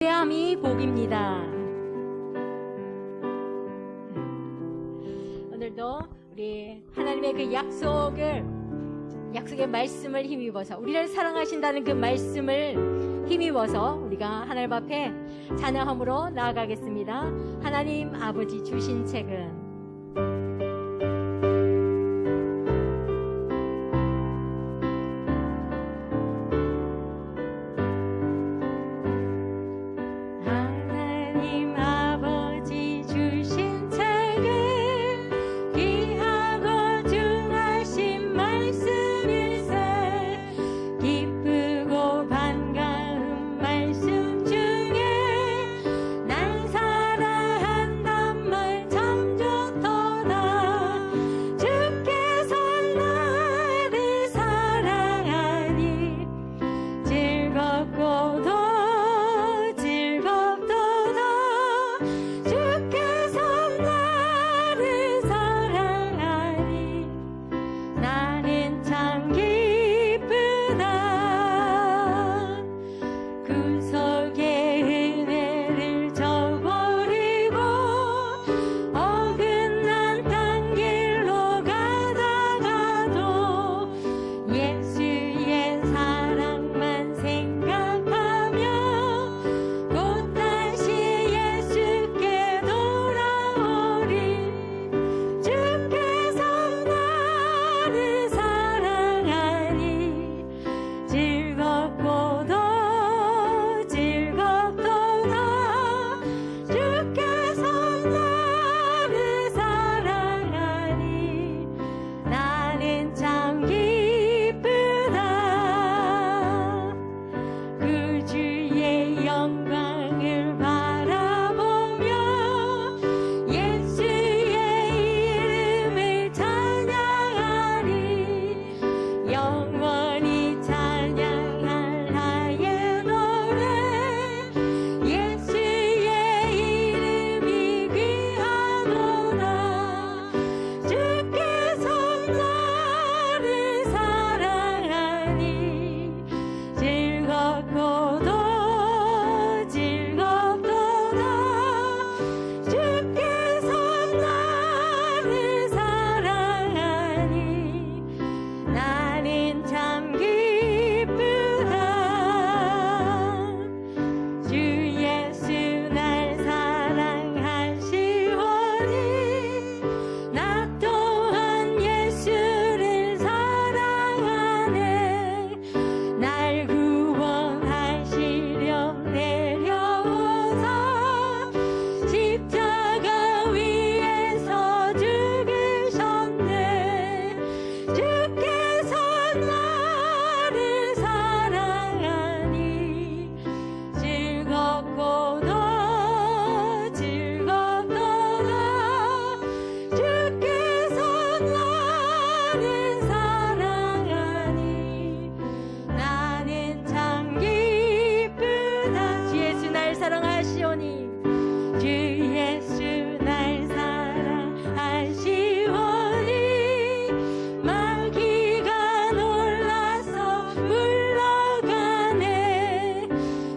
담대함이 복입니다. 오늘도 우리 하나님의 그 약속의 말씀을 힘입어서, 우리를 사랑하신다는 그 말씀을 힘입어서 우리가 하나님 앞에 찬양함으로 나아가겠습니다. 하나님 아버지 주신 책은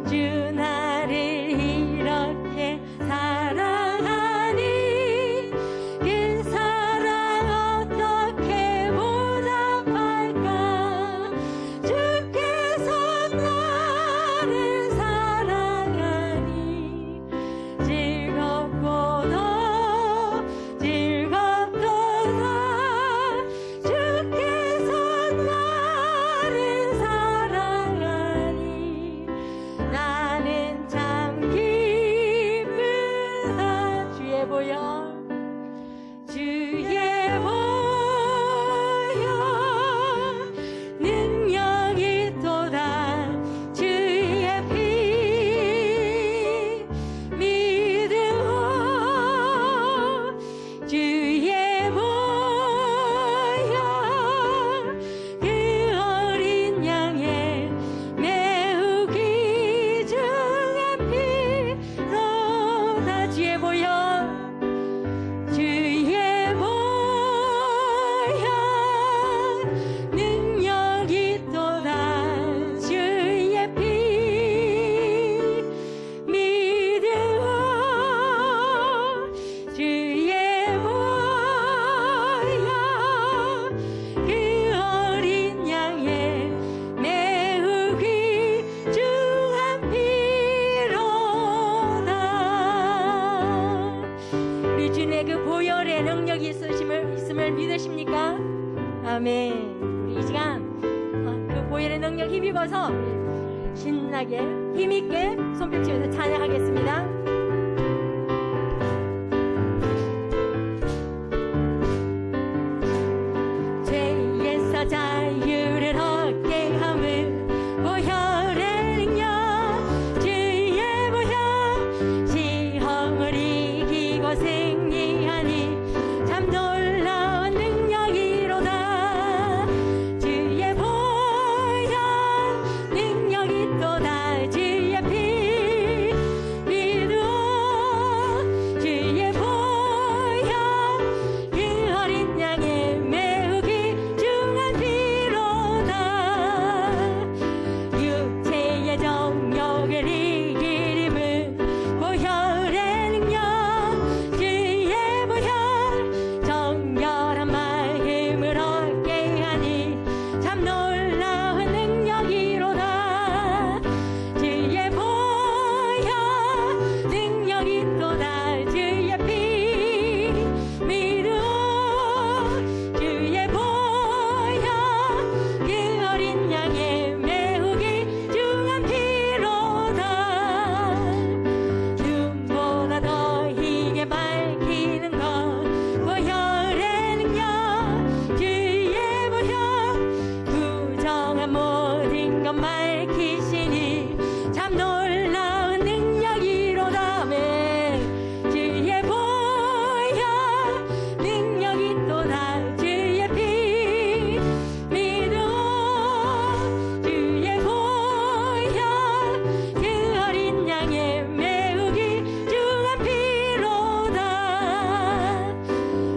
주 나를 우리 주님의 그 보혈의 능력이 있음을 믿으십니까? 아멘. 우리 이 시간 그 보혈의 능력 힘입어서 신나게 힘있게 손뼉치면서 찬양하겠습니다. 죄에서 자유를 얻게 함을 보혈의 능력 주의 보혈 시험을 이기고 승리하니 참 놀라운 능력이로다. 주의 보혈 능력이 또다. 주의 피 믿어 주의 보혈 그 어린 양의 매우 귀중한 피로다. 육체의 정욕을 이기림은 보혈의 능력 주의 보혈 정결한 마음을 얻게 하니 참 놀라운 능력이로다. 주의 보혈 능력이 또다. 주의 피 믿어 주의 보혈 그 어린 양의 매우 귀중한 피로다. 눈보다 더 희게 밝히는 것 보혈의 능력 주의 보혈 부정한 모든 것 밝히시니 참 놀라운 능력이로다. 아멘. 주의 보혈 능력이 또다. 주의 피 믿어 주의 보혈 그 어린 양의 매우 귀중한 피로다.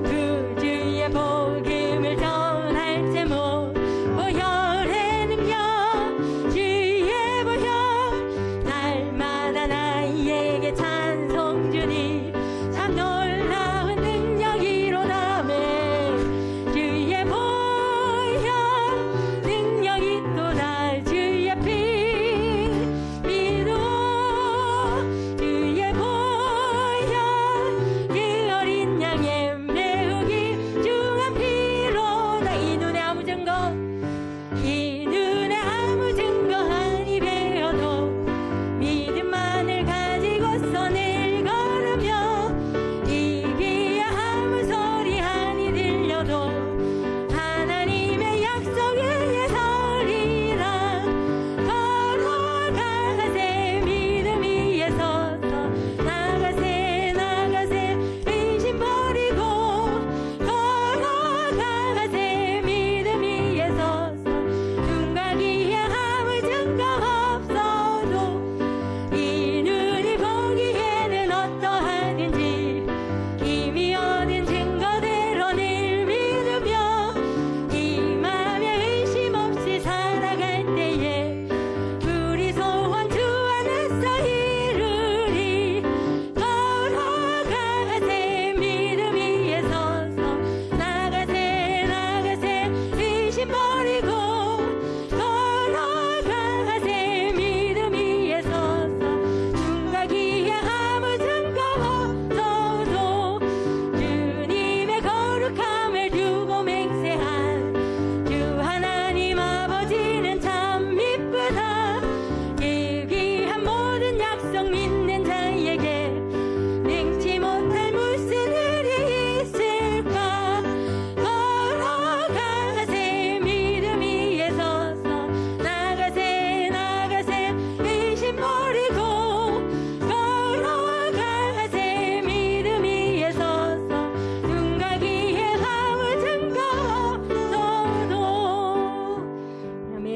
그 주의 복음을 전할 제목 보혈의 능력 주의 보혈 날마다 나에게 찬송 주니 참 놀라운 능력이로다. 아멘. 주의 보혈 능력이 또다. 주의 피 믿어 주의 보혈 그 어린 양의 매우 귀중한 피로다. 이 눈에 아무 증거 아니 배워도 믿음만을 가지고서 늘 걸으며 이 귀에 아무 소리 아니 들려도 하나님의 약속 위에 서리라. 걸어가세 믿음 위에 서서 나가세 의심 버리고 걸어가세 믿음 위에 서서 눈과 귀에 아무 증거 없어도 이 눈이 보기에는 어떠하든지 이미 얻은 증거대로 늘 믿으며 이 맘에 의심 없이 살아갈 때에 우리 소원 주 안에서 이루리. 걸어가세 믿음 위에 서서 나가세 의심 버리고 걸어가세 믿음 위에 서서 눈과 귀에 아무 증거 없어도 주님의 거룩함을 두고 맹세한 주 하나님 아버지는 참 미쁘다. 그 귀한 모든 약속 믿는 자에게 능치 못할 무슨 일이 있을까. 걸어가세 믿음 위에 서서 나가세 의심 버리고 걸어가세 믿음 위에 서서 눈과 귀에 아무 증거 없어도. 아멘.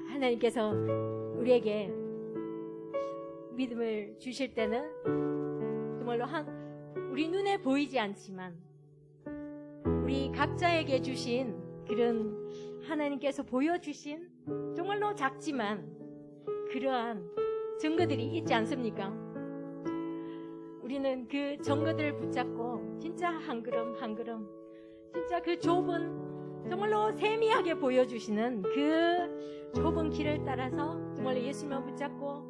하나님께서 우리에게 믿음을 주실 때는 정말로 우리 눈에 보이지 않지만 우리 각자에게 주신 그런 하나님께서 보여주신 정말로 작지만 그러한 증거들이 있지 않습니까? 우리는 그 증거들을 붙잡고 진짜 한 걸음 한 걸음 진짜 그 좁은 정말로 세미하게 보여주시는 그 좁은 길을 따라서 정말로 예수님을 붙잡고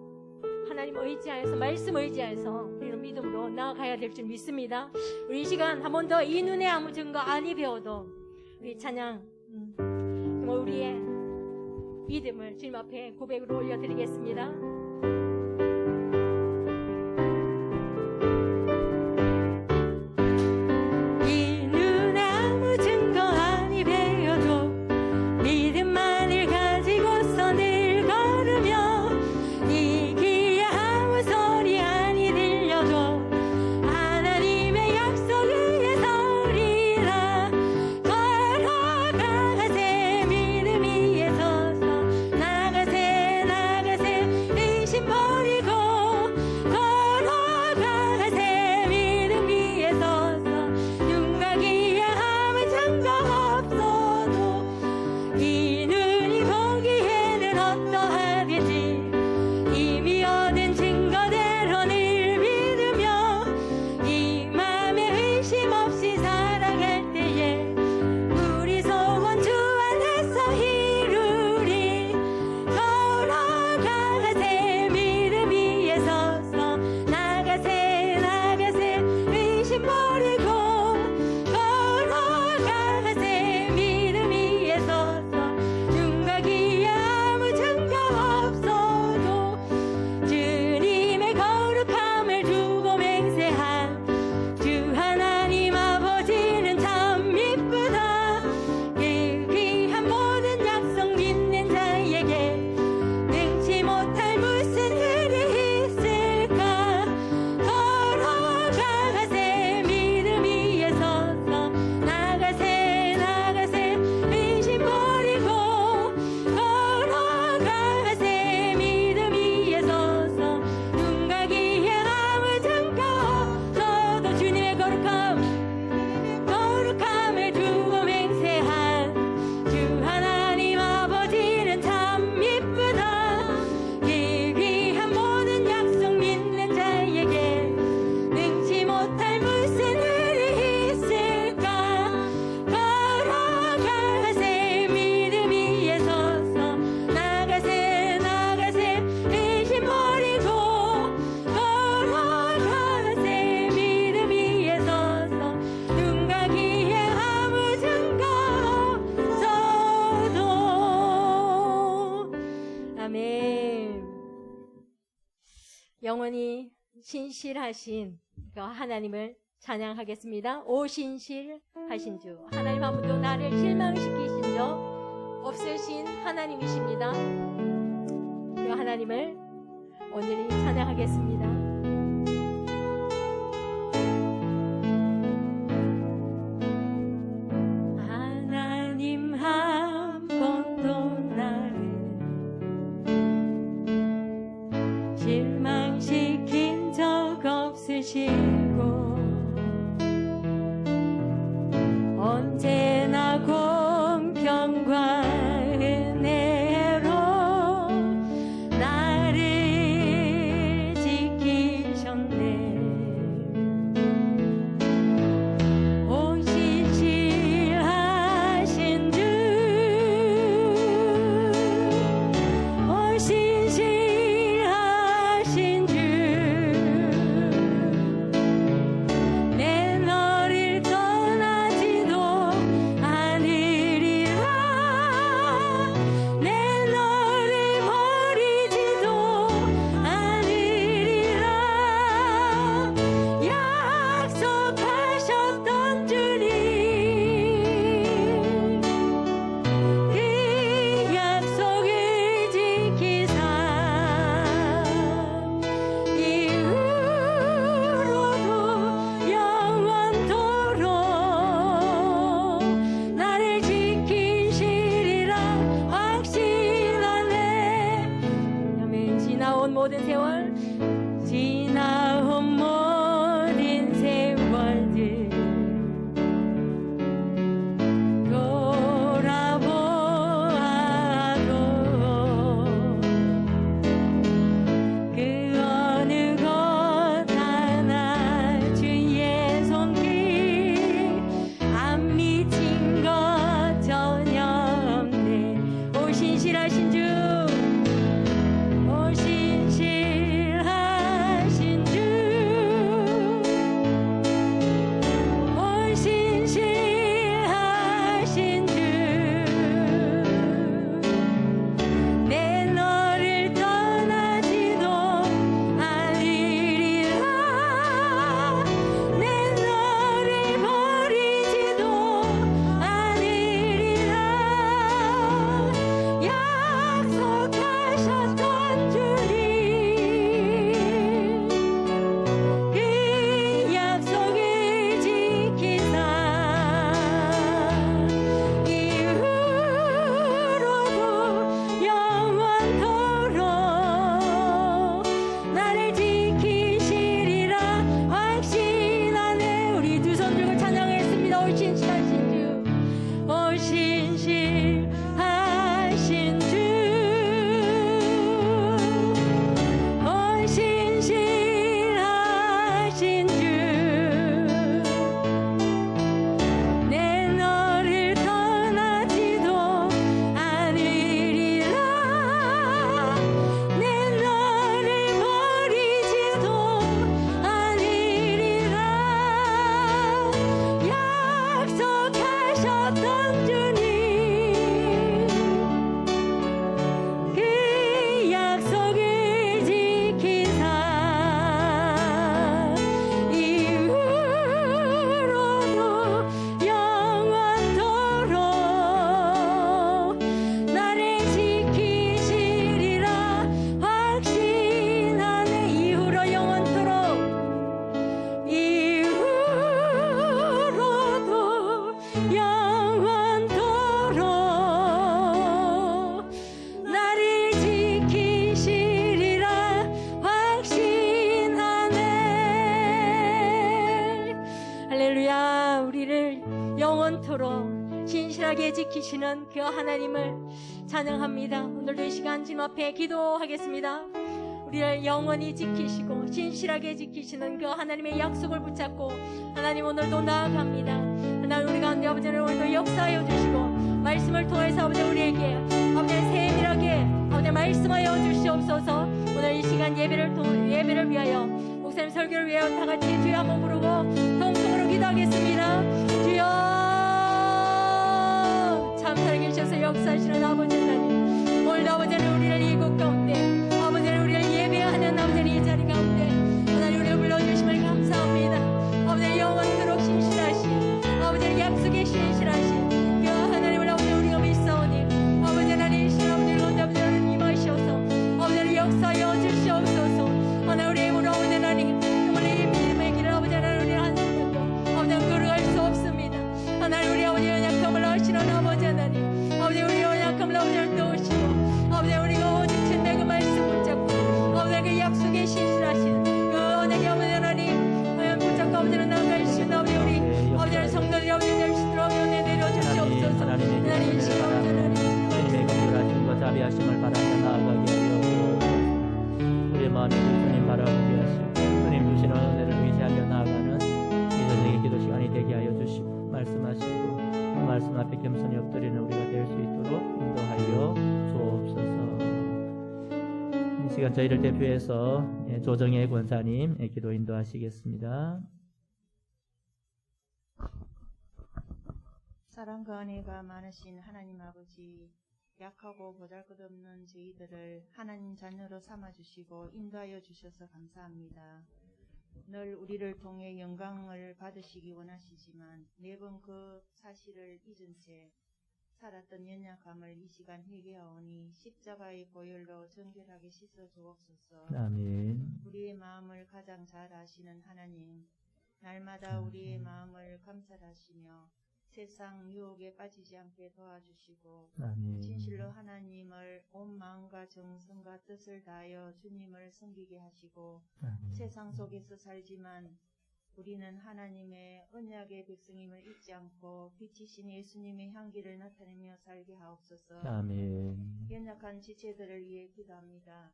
하나님 의지하여서 말씀 의지하여서 우리는 믿음으로 나아가야 될 줄 믿습니다. 우리 이 시간 한 번 더 이 눈에 아무 증거 아니 배워도 우리 찬양 정말 우리의 믿음을 주님 앞에 고백으로 올려드리겠습니다. 영원히 신실하신 하나님을 찬양하겠습니다. 오 신실하신 주, 하나님 한 번도 나를 실망시키신 적 없으신 하나님이십니다. 그 하나님을 오늘이 찬양하겠습니다. 실망시킨 적 없으시고 언제나 공평과 은혜로 나를 지키셨네. 오 신실하신 주, 오 신실하신 주, 내 너를 떠나지도 않으리라. 내 너를 버리지도 않으리라. 약속하셨던 주님, 그 약속을 지키사 이후로도 영원토록 나를 지키시리라 확신하네. 아멘. 지나온 모든 세월, 지나온 모든 세월들 돌아보아도 그 어느 것 하나 주의 손길 안 미친 것 전혀 없네. 오 신실하신 주, 오 신실하신 영원하게 지키시는 그 하나님을 찬양합니다. 오늘도 이 시간 주님 앞에 기도하겠습니다. 우리를 영원히 지키시고 신실하게 지키시는 그 하나님의 약속을 붙잡고 하나님 오늘도 나아갑니다. 하나님 우리 가운데 아버지 오늘도 역사하여 주시고 말씀을 통해서 아버지 우리에게 아버지 세밀하게 아버지 말씀하여 주시옵소서. 오늘 이 시간 예배를 위하여 목사님 설교를 위하여 다 같이 주여 한번 부르고 통성으로 기도하겠습니다. 주여 참 살아계셔서 역사하시는 아버지 하나님 오늘도 아버지 우리를 이곳 가운데 아버지 우리를 예배하는 아버지 이 자리 가운데 하나님 우리를 불러주심을 감사합니다. 아버지 영원토록 신실하신 아버지 약속의 신실하신 그 하나님을 아버지 우리가 믿사오니 아버지 하나님 신 아버지 가운데 아버지 하나님 임하시옵소서. 아버지 역사하여 주시옵소서. 하나님 우리의 힘으로 아버지 하나님 정말 이 믿음의 길을 아버지 하나님 우리 한 사람도 아버지 걸어갈 수 없습니다. 하나님 우리 아버지 연약함을 아시는 아버지 하나님 아버지 우리 연약함을 아버지를 도우시고 아버지 우리가 오직 진대 그 말씀 붙잡고 아버지 그 약속에 신실하신 그 언약의 아버지 하나님 붙잡고 아버지를 나아갈 수 있는 아버지 우리 아버지를 성도들이 아버지 될 수 있도록 은혜 내려주시옵소서. 하나님 이 시간 아버지 하나님 주님의 건설하심과 자비하심을 바라며 나아가게 하여 주옵소서. 우리의 마음에 주님 바라보게 하시고 주님 주시는 은혜를 의지하며 나아가는 이 저녁의 기도 시간이 되게 하여 주시고 말씀하시고 그 말씀 앞에 겸손히 엎드리는 우리가 될 수 있도록 인도하여 주옵소서. 이 시간 저희를 대표해서 조정혜 권사님 기도 인도하시겠습니다. 사랑과 은혜가 많으신 하나님 아버지, 약하고 보잘것없는 저희들을 하나님 자녀로 삼아주시고 인도하여 주셔서 감사합니다. 늘 우리를 통해 영광을 받으시기 원하시지만 매번 그 사실을 잊은 채 살았던 연약함을 이 시간 회개하오니 십자가의 보혈로 정결하게 씻어 주옵소서. 아멘. 우리의 마음을 가장 잘 아시는 하나님, 날마다 우리의 마음을 감찰하시며 세상 유혹에 빠지지 않게 도와주시고 아멘. 진실로 하나님을 온 마음과 정성과 뜻을 다하여 주님을 섬기게 하시고 아멘. 세상 속에서 살지만 우리는 하나님의 언약의 백성임을 잊지 않고 빛이신 예수님의 향기를 나타내며 살게 하옵소서. 아멘. 연약한 지체들을 위해 기도합니다.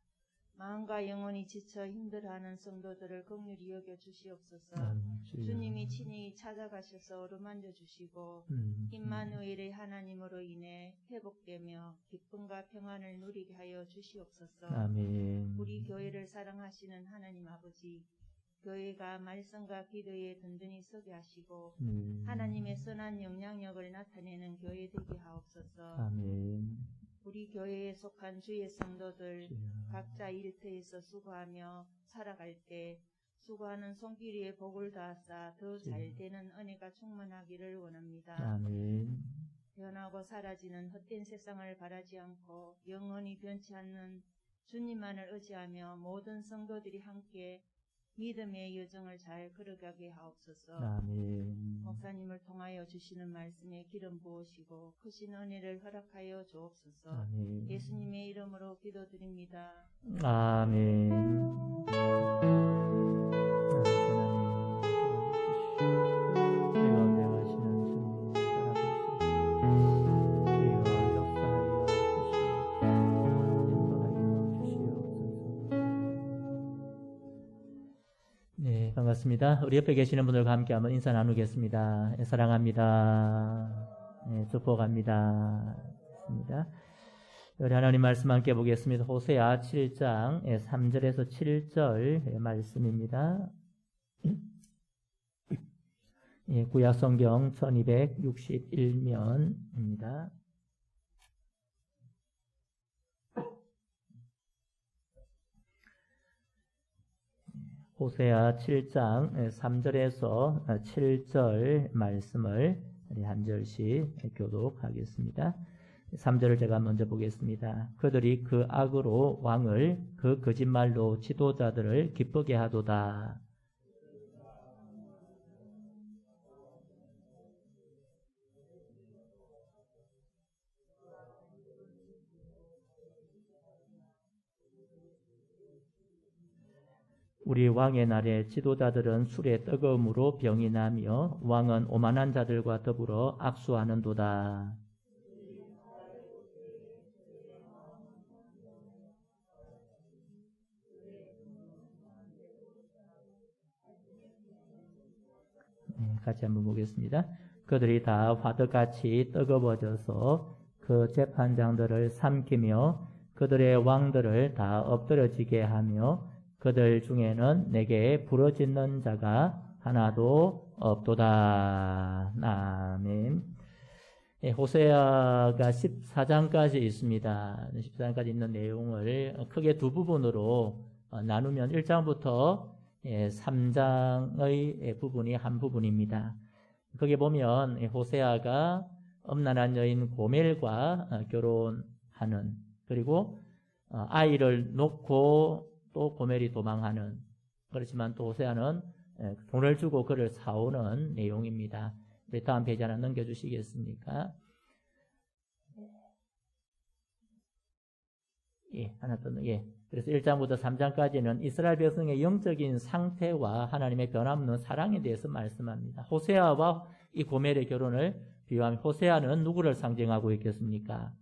마음과 영혼이 지쳐 힘들어하는 성도들을 긍휼히 여겨 주시옵소서. 주님이 친히 찾아가셔서 어루만져 주시고 임마누엘의 하나님으로 인해 회복되며 기쁨과 평안을 누리게 하여 주시옵소서. 아멘. 우리 교회를 사랑하시는 하나님 아버지, 교회가 말씀과 기도에 든든히 서게 하시고 하나님의 선한 영향력을 나타내는 교회 되게 하옵소서. 아멘. 우리 교회에 속한 주의 성도들 각자 일터에서 수고하며 살아갈 때 수고하는 손길에 복을 다하사 더 잘되는 은혜가 충만하기를 원합니다. 아멘. 변하고 사라지는 헛된 세상을 바라지 않고 영원히 변치 않는 주님만을 의지하며 모든 성도들이 함께 믿음의 여정을 잘 걸어가게 하옵소서. 아멘. 목사님을 통하여 주시는 말씀에 기름 부으시고 크신 은혜를 허락하여 주옵소서. 아멘. 예수님의 이름으로 기도드립니다. 아멘. 네, 반갑습니다. 우리 옆에 계시는 분들과 함께 한번 인사 나누겠습니다. 사랑합니다. 네, 축복합니다. 우리 하나님 말씀 함께 보겠습니다. 호세아 7장 3절에서 7절 말씀입니다. 구약 성경 1261면입니다. 호세아 7장 3절에서 7절 말씀을 우리 한 절씩 교독하겠습니다. 3절을 제가 먼저 보겠습니다. 그들이 그 악으로 왕을 그 거짓말로 지도자들을 기쁘게 하도다. 우리 왕의 날에 지도자들은 술에 뜨거움으로 병이 나며 왕은 오만한 자들과 더불어 악수하는도다. 같이 한번 보겠습니다. 그들이 다 화덕같이 뜨거워져서 그 재판장들을 삼키며 그들의 왕들을 다 엎드러지게 하며 그들 중에는 내게 부르짖는 자가 하나도 없도다. 아멘. 호세아가 14장까지 있습니다. 14장까지 있는 내용을 크게 두 부분으로 나누면 1장부터 3장의 부분이 한 부분입니다. 거기 보면 호세아가 엄난한 여인 고멜과 결혼하는, 그리고 아이를 놓고 또 고멜이 도망하는, 그렇지만 또 호세아는 돈을 주고 그를 사오는 내용입니다. 우리 다음 페이지 하나 넘겨주시겠습니까? 하나 더. 그래서 1장부터 3장까지는 이스라엘 백성의 영적인 상태와 하나님의 변함없는 사랑에 대해서 말씀합니다. 호세아와 이 고멜의 결혼을 비유하면 호세아는 누구를 상징하고 있겠습니까?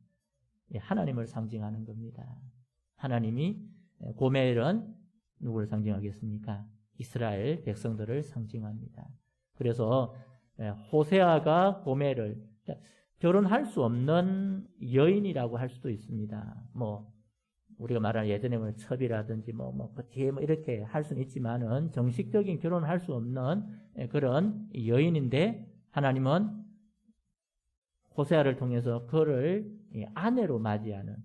하나님을 상징하는 겁니다. 하나님이, 고멜은 누구를 상징하겠습니까? 이스라엘 백성들을 상징합니다. 그래서 호세아가 고멜을 결혼할 수 없는 여인이라고 할 수도 있습니다. 우리가 말하는 예전에 첩이라든지 그 뒤에 이렇게 할 수는 있지만은 정식적인 결혼을 할 수 없는 그런 여인인데 하나님은 호세아를 통해서 그를 아내로 맞이하는,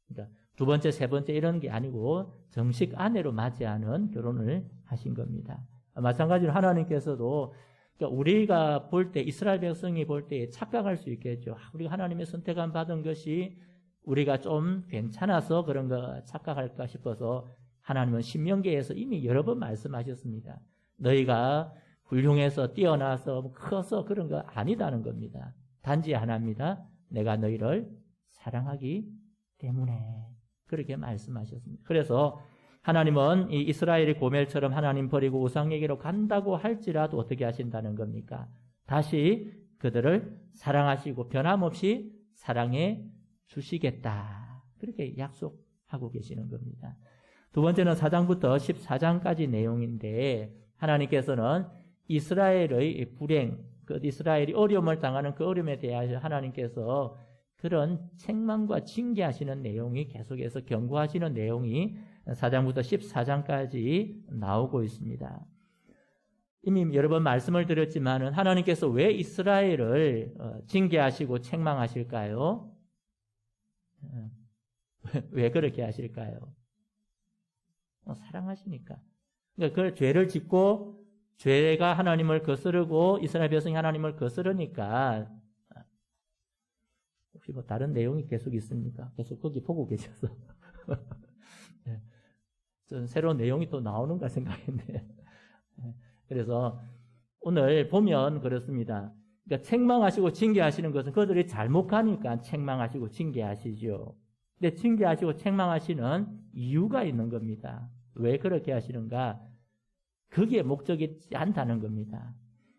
그러니까 두 번째, 세 번째 이런 게 아니고 정식 아내로 맞이하는 결혼을 하신 겁니다. 마찬가지로 하나님께서도 우리가 볼 때, 이스라엘 백성이 볼 때 착각할 수 있겠죠. 우리가 하나님의 선택함 받은 것이 우리가 좀 괜찮아서 그런 거 착각할까 싶어서 하나님은 신명기에서 이미 여러 번 말씀하셨습니다. 너희가 훌륭해서 뛰어나서 커서 그런 거 아니다는 겁니다. 단지 하나입니다. 내가 너희를 사랑하기 때문에 그렇게 말씀하셨습니다. 그래서 하나님은 이 이스라엘이 고멜처럼 하나님 버리고 우상에게로 간다고 할지라도 어떻게 하신다는 겁니까? 다시 그들을 사랑하시고 변함없이 사랑해 주시겠다. 그렇게 약속하고 계시는 겁니다. 두 번째는 4장부터 14장까지 내용인데 하나님께서는 이스라엘의 불행, 그 이스라엘이 어려움을 당하는 그 어려움에 대하여 하나님께서 그런 책망과 징계하시는 내용이 계속해서 경고하시는 내용이 4장부터 14장까지 나오고 있습니다. 이미 여러 번 말씀을 드렸지만 하나님께서 왜 이스라엘을 징계하시고 책망하실까요? 왜 그렇게 하실까요? 사랑하시니까. 그러니까 그 죄를 짓고 죄가 하나님을 거스르고 이스라엘 백성이 하나님을 거스르니까 혹시 다른 내용이 계속 있습니까? 계속 거기 보고 계셔서 전 새로운 내용이 또 나오는가 생각했는데 그래서 오늘 보면 그렇습니다. 그러니까 책망하시고 징계하시는 것은 그들이 잘못 가니까 책망하시고 징계하시죠. 근데 징계하시고 책망하시는 이유가 있는 겁니다. 왜 그렇게 하시는가? 그게 목적이지 않다는 겁니다.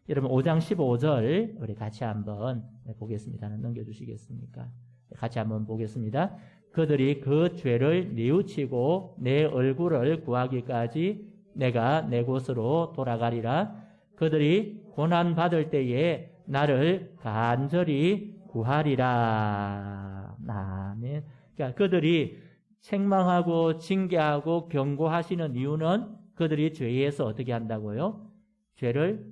여러분 5장 15절 우리 같이 한번 보겠습니다. 넘겨주시겠습니까? 같이 한번 보겠습니다. 그들이 그 죄를 뉘우치고 내 얼굴을 구하기까지 내가 내 곳으로 돌아가리라. 그들이 고난받을 때에 나를 간절히 구하리라. 아멘. 그러니까 그들이 책망하고 징계하고 경고하시는 이유는 그들이 죄에서 어떻게 한다고요? 죄를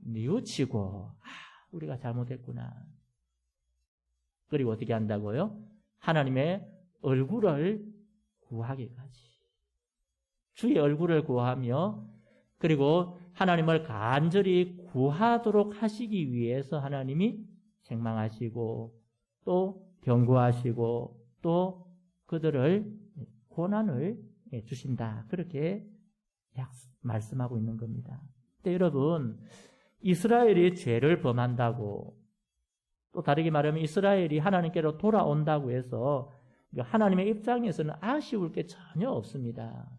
뉘우치고 우리가 잘못했구나. 그리고 어떻게 한다고요? 하나님의 얼굴을 구하기까지. 주의 얼굴을 구하며 그리고 하나님을 간절히 구하도록 하시기 위해서 하나님이 책망하시고 또 경고하시고 또 그들을 고난을 주신다. 그렇게 말씀하고 있는 겁니다. 근데 여러분 이스라엘이 죄를 범한다고 또 다르게 말하면 이스라엘이 하나님께로 돌아온다고 해서 하나님의 입장에서는 아쉬울 게 전혀 없습니다.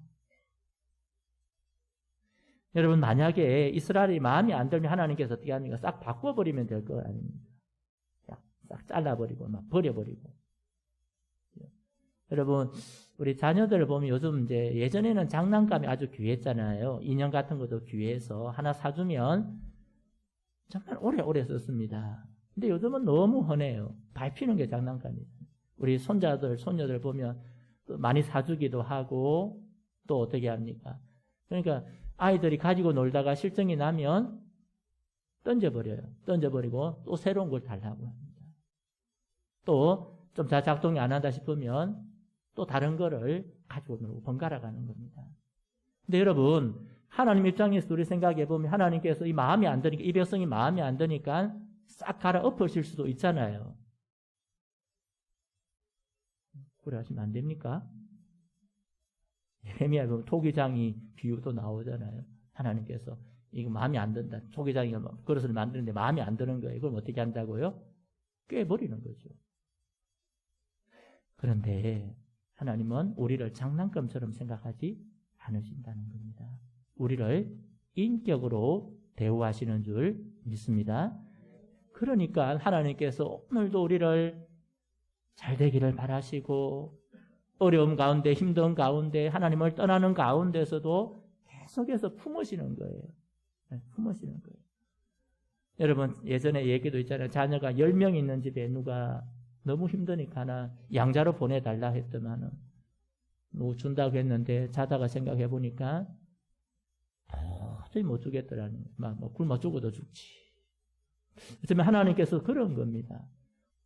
여러분 만약에 이스라엘이 마음이 안 들면 하나님께서 어떻게 합니까? 싹 바꿔버리면 될 거 아닙니까? 싹 잘라버리고 막 버려버리고. 여러분 우리 자녀들을 보면 요즘 이제 예전에는 장난감이 아주 귀했잖아요. 인형 같은 것도 귀해서 하나 사주면 정말 오래오래 썼습니다. 근데 요즘은 너무 흔해요. 밟히는 게 장난감이에요. 우리 손자들, 손녀들 보면 또 많이 사주기도 하고 또 어떻게 합니까? 그러니까 아이들이 가지고 놀다가 실증이 나면 던져버려요. 던져버리고 또 새로운 걸 달라고 합니다. 또 좀 잘 작동이 안 한다 싶으면 또 다른 거를 가지고 놀고 번갈아 가는 겁니다. 근데 여러분, 하나님 입장에서 우리 생각해 보면 하나님께서 이 마음이 안 드니까, 이 백성이 마음이 안 드니까 싹 갈아 엎으실 수도 있잖아요. 그래 하시면 안 됩니까? 예레미야 보면 토기장이 비유도 나오잖아요. 하나님께서 이거 마음이 안 든다. 토기장이 그릇을 만드는데 마음이 안 드는 거예요. 그럼 어떻게 한다고요? 깨버리는 거죠. 그런데 하나님은 우리를 장난감처럼 생각하지 않으신다는 겁니다. 우리를 인격으로 대우하시는 줄 믿습니다. 그러니까 하나님께서 오늘도 우리를 잘 되기를 바라시고 어려움 가운데, 힘든 가운데, 하나님을 떠나는 가운데서도 계속해서 품으시는 거예요. 품으시는 거예요. 여러분, 예전에 얘기도 있잖아요. 자녀가 10명 있는 집에 누가 너무 힘드니까 하나 양자로 보내달라 했더만은 뭐 준다고 했는데 자다가 생각해 보니까 도저히 못 주겠더라니. 막 굶어 죽어도 죽지. 그렇지만 하나님께서 그런 겁니다.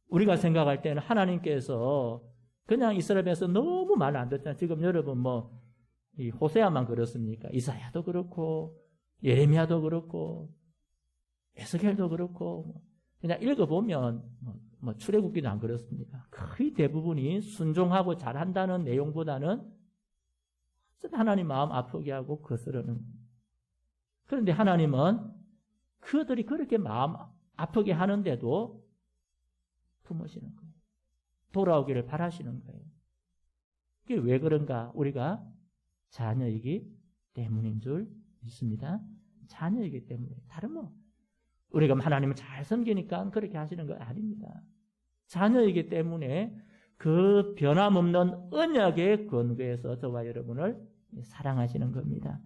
우리가 생각할 때는 하나님께서 그냥 이스라엘에서 너무 말 안 듣잖아요. 지금 여러분 이 호세아만 그렇습니까? 이사야도 그렇고 예레미야도 그렇고 에스겔도 그렇고 그냥 읽어보면 출애굽기도 안 그렇습니까? 거의 대부분이 순종하고 잘한다는 내용보다는 하나님 마음 아프게 하고 거스르는. 그런데 하나님은 그들이 그렇게 마음 아프게 하는데도 품으시는 거예요. 돌아오기를 바라시는 거예요. 그게 왜 그런가? 우리가 자녀이기 때문인 줄 믿습니다. 자녀이기 때문에. 다른 우리가 하나님을 잘 섬기니까 그렇게 하시는 거 아닙니다. 자녀이기 때문에 그 변함없는 언약의 근거에서 저와 여러분을 사랑하시는 겁니다.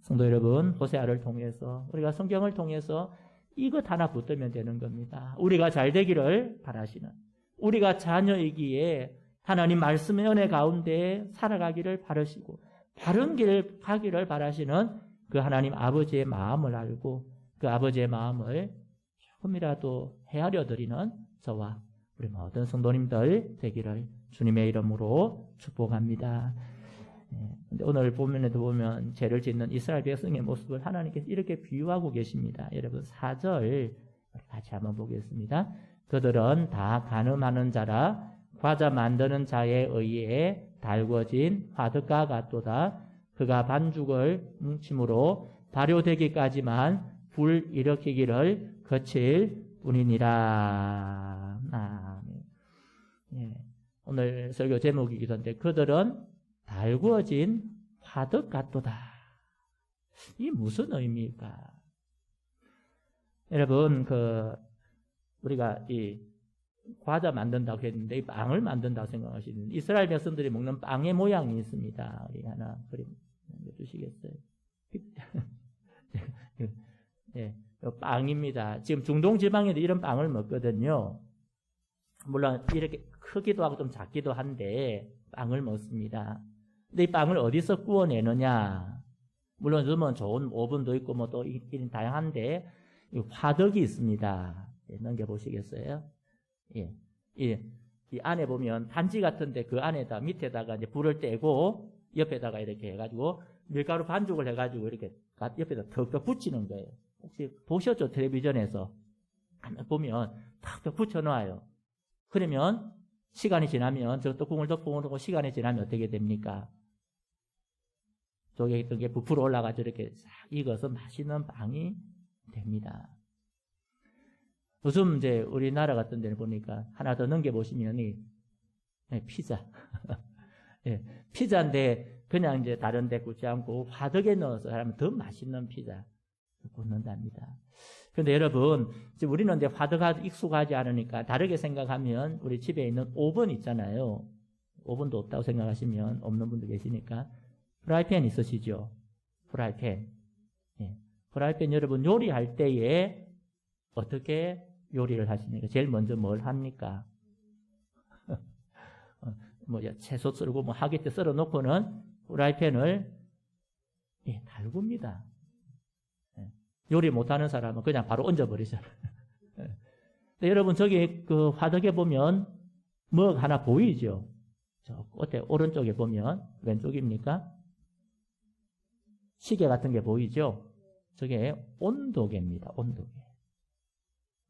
성도 여러분, 호세아를 통해서 우리가 성경을 통해서 이것 하나 붙들면 되는 겁니다. 우리가 잘 되기를 바라시는, 우리가 자녀이기에 하나님 말씀의 은혜 가운데 살아가기를 바라시고 바른 길 가기를 바라시는 그 하나님 아버지의 마음을 알고 그 아버지의 마음을 조금이라도 헤아려 드리는 저와 우리 모든 성도님들 되기를 주님의 이름으로 축복합니다. 근데 오늘 본문에도 보면 죄를 짓는 이스라엘 백성의 모습을 하나님께서 이렇게 비유하고 계십니다. 여러분 4절 같이 한번 보겠습니다. 그들은 다 간음하는 자라 과자 만드는 자에 의해 달궈진 화덕과 같도다. 그가 반죽을 뭉침으로 발효되기까지만 불 일으키기를 거칠 뿐이니라. 예. 오늘 설교 제목이기도 한데 그들은 달구어진 화덕 같도다. 이게 무슨 의미일까? 여러분, 우리가 이 과자 만든다고 했는데 이 빵을 만든다고 생각하시는 이스라엘 백성들이 먹는 빵의 모양이 있습니다. 우리 하나 그림 주시겠어요? 네, 빵입니다. 지금 중동 지방에도 이런 빵을 먹거든요. 물론 이렇게 크기도 하고 좀 작기도 한데 빵을 먹습니다. 근데 이 빵을 어디서 구워내느냐? 물론 요즘은 좋은 오븐도 있고 뭐 또 이런 다양한데 이 화덕이 있습니다. 예, 넘겨보시겠어요? 예, 이 안에 보면 단지 같은데 그 안에다 밑에다가 이제 불을 떼고 옆에다가 이렇게 해가지고 밀가루 반죽을 해가지고 이렇게 옆에다 턱턱 붙이는 거예요. 혹시 보셨죠? 텔레비전에서 보면 탁탁 붙여놔요. 그러면 시간이 지나면 저 뚜껑을 덮어놓고 시간이 지나면 어떻게 됩니까? 저기 있던 게 부풀어 올라가서 이렇게 싹 익어서 맛있는 빵이 됩니다. 요즘 이제 우리나라 같은 데는 보니까 하나 더 넘겨보시면이 피자. 예, 피자인데 그냥 이제 다른 데 굽지 않고 화덕에 넣어서 하면 더 맛있는 피자 굽는답니다. 그런데 여러분, 지금 우리는 이제 화덕에 익숙하지 않으니까 다르게 생각하면 우리 집에 있는 오븐 있잖아요. 오븐도 없다고 생각하시면 없는 분도 계시니까 프라이팬 있으시죠? 프라이팬. 예. 프라이팬 여러분 요리할 때에 어떻게 요리를 하십니까? 제일 먼저 뭘 합니까? 채소 썰고 하겠지 썰어 놓고는 프라이팬을 달굽니다. 요리 못하는 사람은 그냥 바로 얹어버리잖아요. 여러분, 저기 그 화덕에 보면 뭐 하나 보이죠? 저 끝에 오른쪽에 보면, 왼쪽입니까? 시계 같은 게 보이죠? 저게 온도계입니다. 온도계.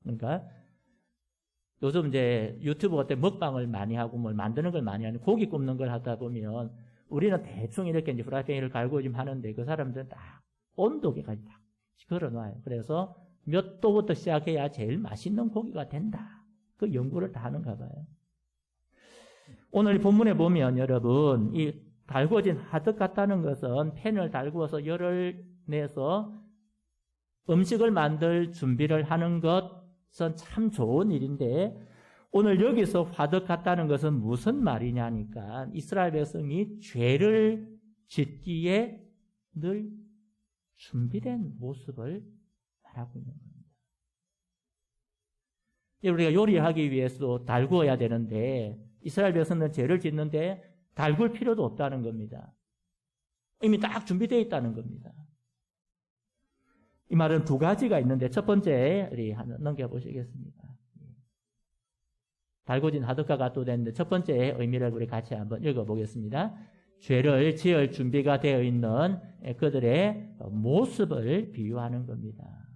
그러니까 요즘 이제 유튜브 같은 먹방을 많이 하고 뭘 만드는 걸 많이 하는, 고기 굽는 걸 하다 보면 우리는 대충 이렇게 이제 프라이팬을 갈고 좀 하는데 그 사람들은 딱 온도계까지 딱 걸어놔요. 그래서 몇 도부터 시작해야 제일 맛있는 고기가 된다. 그 연구를 다 하는가 봐요. 오늘 본문에 보면 여러분, 이 달궈진 화덕 같다는 것은 팬을 달구어서 열을 내서 음식을 만들 준비를 하는 것은 참 좋은 일인데, 오늘 여기서 화덕 같다는 것은 무슨 말이냐니까 이스라엘 백성이 죄를 짓기에 늘 준비된 모습을 말하고 있는 겁니다. 우리가 요리하기 위해서도 달구어야 되는데 이스라엘 백성은 죄를 짓는데 달굴 필요도 없다는 겁니다. 이미 딱 준비되어 있다는 겁니다. 이 말은 두 가지가 있는데, 첫 번째 우리 하나 넘겨보시겠습니까? 달궈진 화덕과 같도 되는데 첫 번째 의미를 우리 같이 한번 읽어보겠습니다. 죄를 지을 준비가 되어 있는 그들의 모습을 비유하는 겁니다.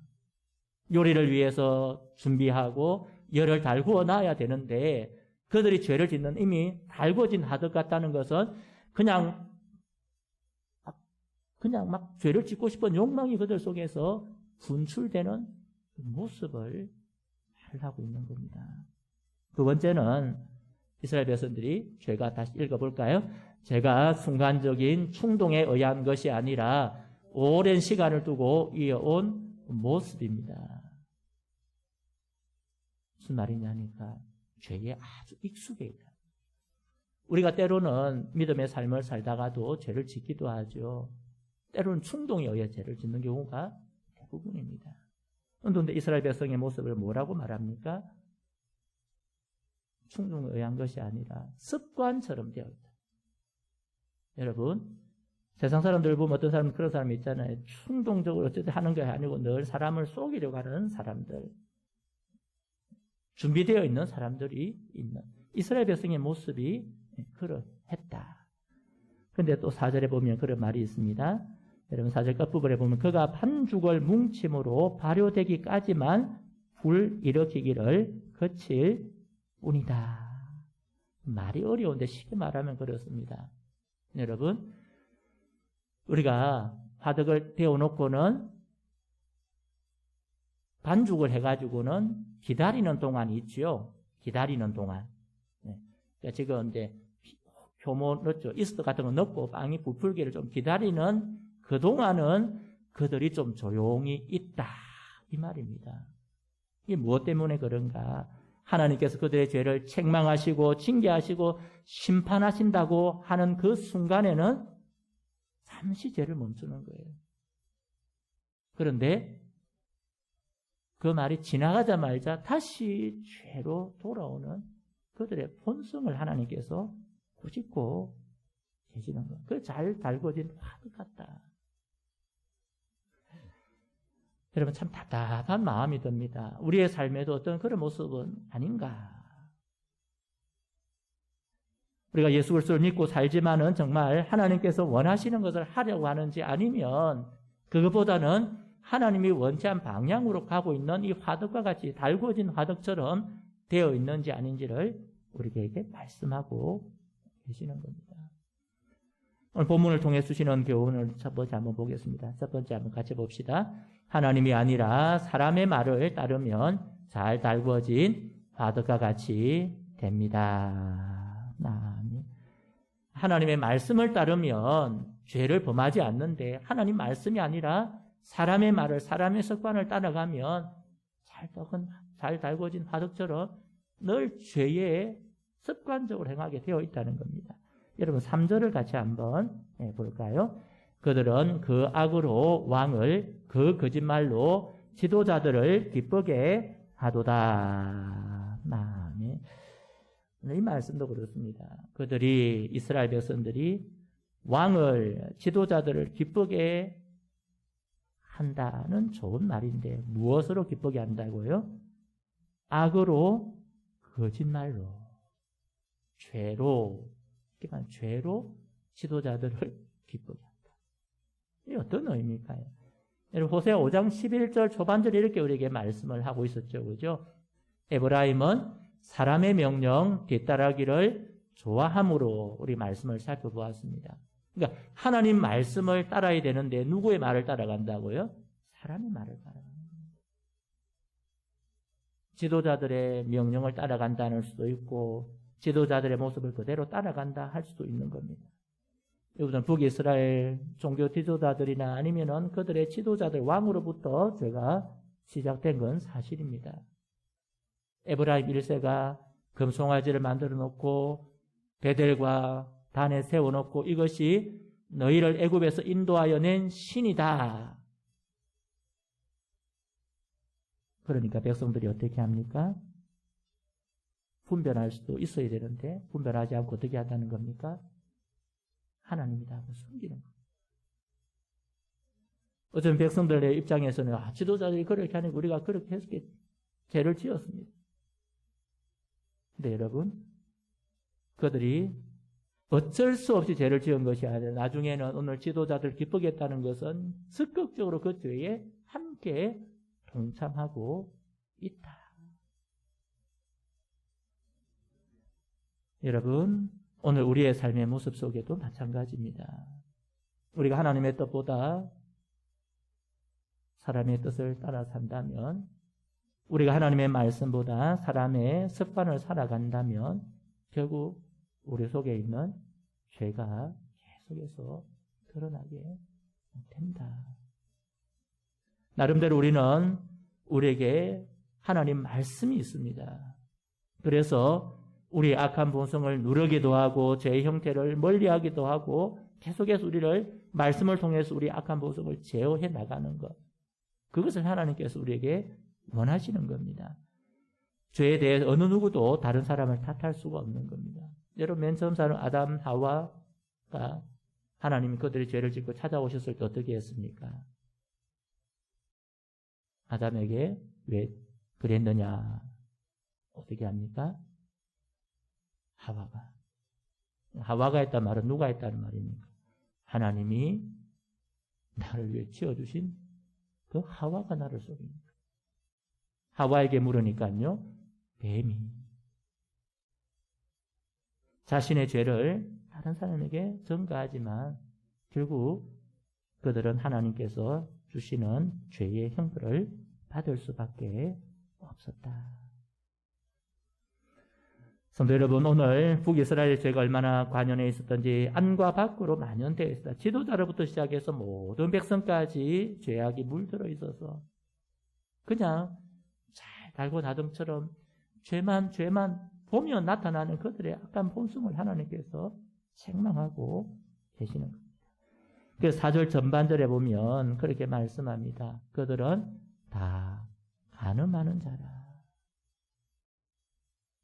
요리를 위해서 준비하고 열을 달구어 놔야 되는데 그들이 죄를 짓는, 이미 달궈진 화덕 같다는 것은 그냥 막 죄를 짓고 싶은 욕망이 그들 속에서 분출되는 모습을 하고 있는 겁니다. 두 번째는 이스라엘 백성들이, 죄가 다시 읽어볼까요? 죄가 순간적인 충동에 의한 것이 아니라 오랜 시간을 두고 이어온 모습입니다. 무슨 말이냐니까 죄에 아주 익숙해 있다. 우리가 때로는 믿음의 삶을 살다가도 죄를 짓기도 하죠. 때로는 충동에 의해 죄를 짓는 경우가 대부분입니다. 그런데 이스라엘 백성의 모습을 뭐라고 말합니까? 충동에 의한 것이 아니라 습관처럼 되어 있다. 여러분, 세상 사람들 보면 어떤 사람은 그런 사람이 있잖아요. 충동적으로 어쨌든 하는 게 아니고 늘 사람을 속이려고 하는 사람들, 준비되어 있는 사람들이 있는 이스라엘 백성의 모습이 그러했다. 그런데 또 4절에 보면 그런 말이 있습니다. 여러분, 4절 끝부분에 보면 그가 반죽을 뭉침으로 발효되기까지만 불 일으키기를 거칠 뿐이다. 말이 어려운데 쉽게 말하면 그렇습니다. 여러분, 우리가 화덕을 데워놓고는 반죽을 해가지고는 기다리는 동안이 있죠. 기다리는 동안. 그러니까 지금 이제 효모 넣었죠. 이스트 같은 거 넣고 빵이 부풀기를 좀 기다리는 그 동안은 그들이 좀 조용히 있다. 이 말입니다. 이게 무엇 때문에 그런가? 하나님께서 그들의 죄를 책망하시고 징계하시고 심판하신다고 하는 그 순간에는 잠시 죄를 멈추는 거예요. 그런데 그 말이 지나가자마자 다시 죄로 돌아오는 그들의 본성을 하나님께서 꾸짖고 계시는 거예요. 그 잘 달궈진 화덕 같다. 여러분, 참 답답한 마음이 듭니다. 우리의 삶에도 어떤 그런 모습은 아닌가? 우리가 예수 그리스도를 믿고 살지만은 정말 하나님께서 원하시는 것을 하려고 하는지, 아니면 그것보다는 하나님이 원치 않은 방향으로 가고 있는 이 화덕과 같이 달궈진 화덕처럼 되어 있는지 아닌지를 우리에게 말씀하고 계시는 겁니다. 오늘 본문을 통해 주시는 교훈을 첫 번째 한번 보겠습니다. 첫 번째 한번 같이 봅시다. 하나님이 아니라 사람의 말을 따르면 잘 달궈진 화덕과 같이 됩니다. 하나님의 말씀을 따르면 죄를 범하지 않는데, 하나님 말씀이 아니라 사람의 말을, 사람의 습관을 따라가면 잘 달궈진 화덕처럼 늘 죄에 습관적으로 행하게 되어 있다는 겁니다. 여러분, 3절을 같이 한번 볼까요? 그들은 그 악으로 왕을 그 거짓말로 기쁘게 하도다. 아멘. 이 말씀도 그렇습니다. 그들이 이스라엘 백성들이 왕을 지도자들을 기쁘게 한다는 좋은 말인데 무엇으로 기쁘게 한다고요? 악으로, 거짓말로, 죄로 지도자들을 기쁘게 한다. 이게 어떤 의미일까요? 호세아 5장 11절 초반절에 이렇게 우리에게 말씀을 하고 있었죠. 그죠? 에브라임은 사람의 명령 뒤따르기를 좋아함으로 우리 말씀을 살펴보았습니다. 그러니까 하나님 말씀을 따라야 되는데 누구의 말을 따라간다고요? 사람의 말을 따라간다. 지도자들의 명령을 따라간다는 수도 있고 지도자들의 모습을 그대로 따라간다 할 수도 있는 겁니다. 이것은 북이스라엘 종교 지도자들이나 아니면은 그들의 지도자들 왕으로부터 죄가 시작된 건 사실입니다. 에브라임 1세가 금송아지를 만들어 놓고 베델과 단에 세워놓고 이것이 너희를 애굽에서 인도하여 낸 신이다. 그러니까 백성들이 어떻게 합니까? 분별할 수도 있어야 되는데 분별하지 않고 어떻게 한다는 겁니까? 하나님이다 하고 숨기는 겁니다. 어떤 백성들의 입장에서는 지도자들이 그렇게 하니까 우리가 그렇게 해서 죄를 지었습니다. 근데 여러분, 그들이 어쩔 수 없이 죄를 지은 것이 아니라 나중에는 오늘 지도자들 기쁘게 했다는 것은 적극적으로 그 죄에 함께 동참하고 있다. 여러분, 오늘 우리의 삶의 모습 속에도 마찬가지입니다. 우리가 하나님의 뜻보다 사람의 뜻을 따라 산다면, 우리가 하나님의 말씀보다 사람의 습관을 살아간다면 결국 우리 속에 있는 죄가 계속해서 드러나게 된다. 나름대로 우리에게 하나님 말씀이 있습니다. 그래서 우리의 악한 본성을 누르기도 하고 죄의 형태를 멀리하기도 하고 계속해서 우리를 말씀을 통해서 우리 악한 본성을 제어해 나가는 것. 그것을 하나님께서 우리에게 원하시는 겁니다. 죄에 대해 어느 누구도 다른 사람을 탓할 수가 없는 겁니다. 여러분, 맨 처음 사는 아담, 하와가 하나님이 그들의 죄를 짓고 찾아오셨을 때 어떻게 했습니까? 아담에게 왜 그랬느냐? 어떻게 합니까? 하와가 했단 말은 누가 했다는 말입니까? 하나님이 나를 위해 지어주신 그 하와가 나를 속입니다. 하와에게 물으니까요, 뱀이 자신의 죄를 다른 사람에게 전가하지만 결국 그들은 하나님께서 주시는 죄의 형벌을 받을 수밖에 없었다. 성도 여러분, 오늘 북이스라엘의 죄가 얼마나 관연해 있었던지 안과 밖으로 만연되어 있었다. 지도자로부터 시작해서 모든 백성까지 죄악이 물들어 있어서 그냥 잘 달고 나둠처럼 죄만 보면 나타나는 그들의 악한 본성을 하나님께서 책망하고 계시는 겁니다. 그래서 4절 전반절에 보면 그렇게 말씀합니다. 그들은 다 간음하는 자라.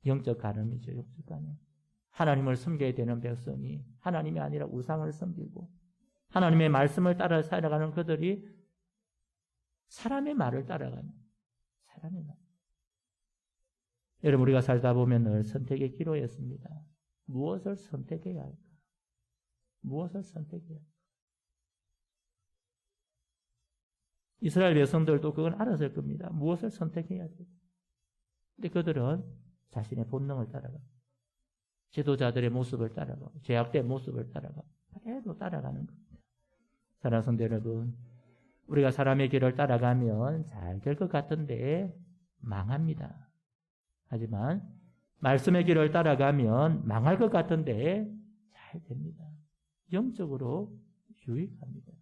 영적 간음이죠. 영적 간음. 하나님을 섬겨야 되는 백성이 하나님이 아니라 우상을 섬기고 하나님의 말씀을 따라 살아가는 그들이 사람의 말을 따라가는 사람의 말. 여러분, 우리가 살다 보면 늘 선택의 기로였습니다. 무엇을 선택해야 할까? 무엇을 선택해야 할까? 이스라엘 백성들도 그건 알았을 겁니다. 무엇을 선택해야 될까? 근데 그들은 자신의 본능을 따라가, 지도자들의 모습을 따라가, 죄악된 모습을 따라가, 그래도 따라가는 겁니다. 사랑하는 성도 여러분, 우리가 사람의 길을 따라가면 잘 될 것 같은데 망합니다. 하지만 말씀의 길을 따라가면 망할 것 같은데 잘 됩니다. 영적으로 유익합니다.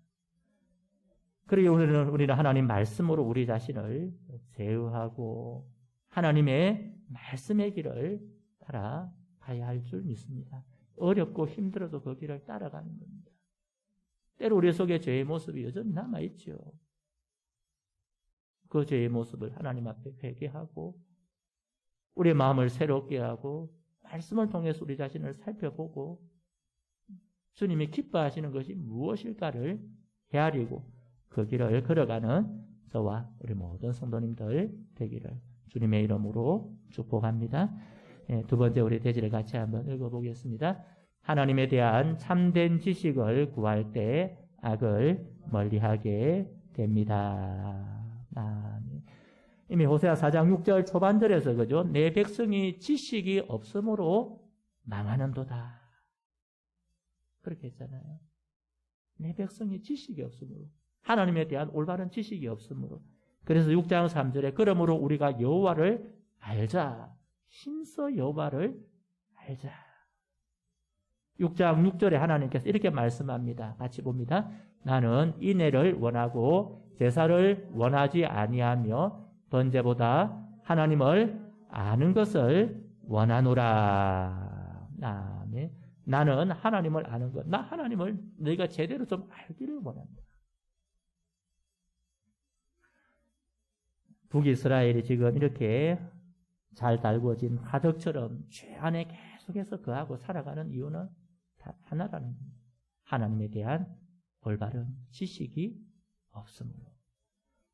그러기 우리는 하나님 말씀으로 우리 자신을 제어하고 하나님의 말씀의 길을 따라가야 할 줄 믿습니다. 어렵고 힘들어도 그 길을 따라가는 겁니다. 때로 우리 속에 죄의 모습이 여전히 남아있죠. 그 죄의 모습을 하나님 앞에 회개하고 우리의 마음을 새롭게 하고 말씀을 통해서 우리 자신을 살펴보고 주님이 기뻐하시는 것이 무엇일까를 헤아리고 그 길을 걸어가는 저와 우리 모든 성도님들 되기를 주님의 이름으로 축복합니다. 두 번째 우리 대지를 같이 한번 읽어보겠습니다. 하나님에 대한 참된 지식을 구할 때 악을 멀리하게 됩니다. 아멘. 이미 호세아 4장 6절 초반절에서 그죠? 내 백성이 지식이 없으므로 망하는도다. 그렇게 했잖아요. 내 백성이 지식이 없으므로. 하나님에 대한 올바른 지식이 없으므로. 그래서 6장 3절에 그러므로 우리가 여호와를 알자. 신서 여호와를 알자. 6장 6절에 하나님께서 이렇게 말씀합니다. 같이 봅니다. 나는 인애를 원하고 제사를 원하지 아니하며 번제보다 하나님을 아는 것을 원하노라. 아멘. 나는 하나님을 아는 것. 나 하나님을 너희가 제대로 좀 알기를 원한다. 북이스라엘이 지금 이렇게 잘 달구어진 화덕처럼 죄 안에 계속해서 거하고 살아가는 이유는 다 하나라는 겁니다. 하나님에 대한 올바른 지식이 없으므로.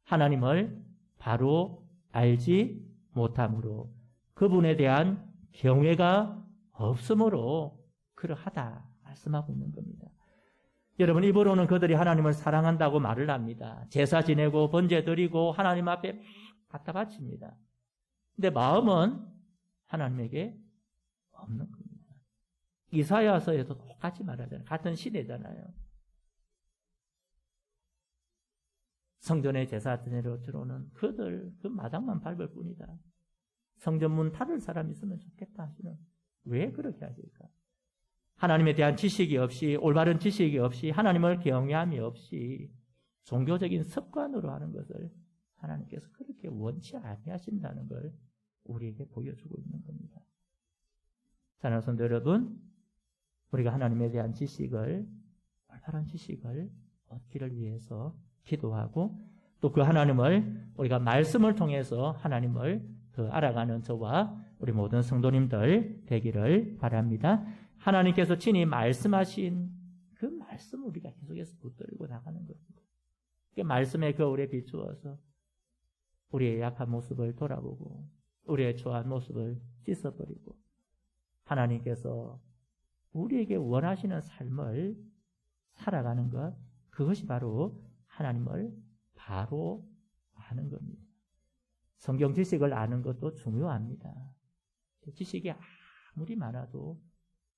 하나님을 바로 알지 못함으로. 그분에 대한 경외가 없으므로 그러하다 말씀하고 있는 겁니다. 여러분, 입으로는 그들이 하나님을 사랑한다고 말을 합니다. 제사 지내고 번제 드리고 하나님 앞에 막 갖다 바칩니다. 근데 마음은 하나님에게 없는 겁니다. 이사야서에도 똑같이 말하잖아요. 같은 시대잖아요. 성전의 제사 지내러 들어오는 그들 그 마당만 밟을 뿐이다. 성전문 닫을 사람 있으면 좋겠다 하시는. 왜 그렇게 하실까? 하나님에 대한 지식이 없이, 올바른 지식이 없이, 하나님을 경외함이 없이 종교적인 습관으로 하는 것을 하나님께서 그렇게 원치 아니하신다는 걸 우리에게 보여주고 있는 겁니다. 사랑하는 성도 여러분, 우리가 하나님에 대한 지식을, 올바른 지식을 얻기를 위해서 기도하고 또 그 하나님을 우리가 말씀을 통해서 하나님을 더 알아가는 저와 우리 모든 성도님들 되기를 바랍니다. 하나님께서 친히 말씀하신 그 말씀을 우리가 계속해서 붙들고 나가는 겁니다. 그 말씀의 거울에 비추어서 우리의 약한 모습을 돌아보고 우리의 초라한 모습을 씻어버리고 하나님께서 우리에게 원하시는 삶을 살아가는 것, 그것이 바로 하나님을 바로 아는 겁니다. 성경 지식을 아는 것도 중요합니다. 지식이 아무리 많아도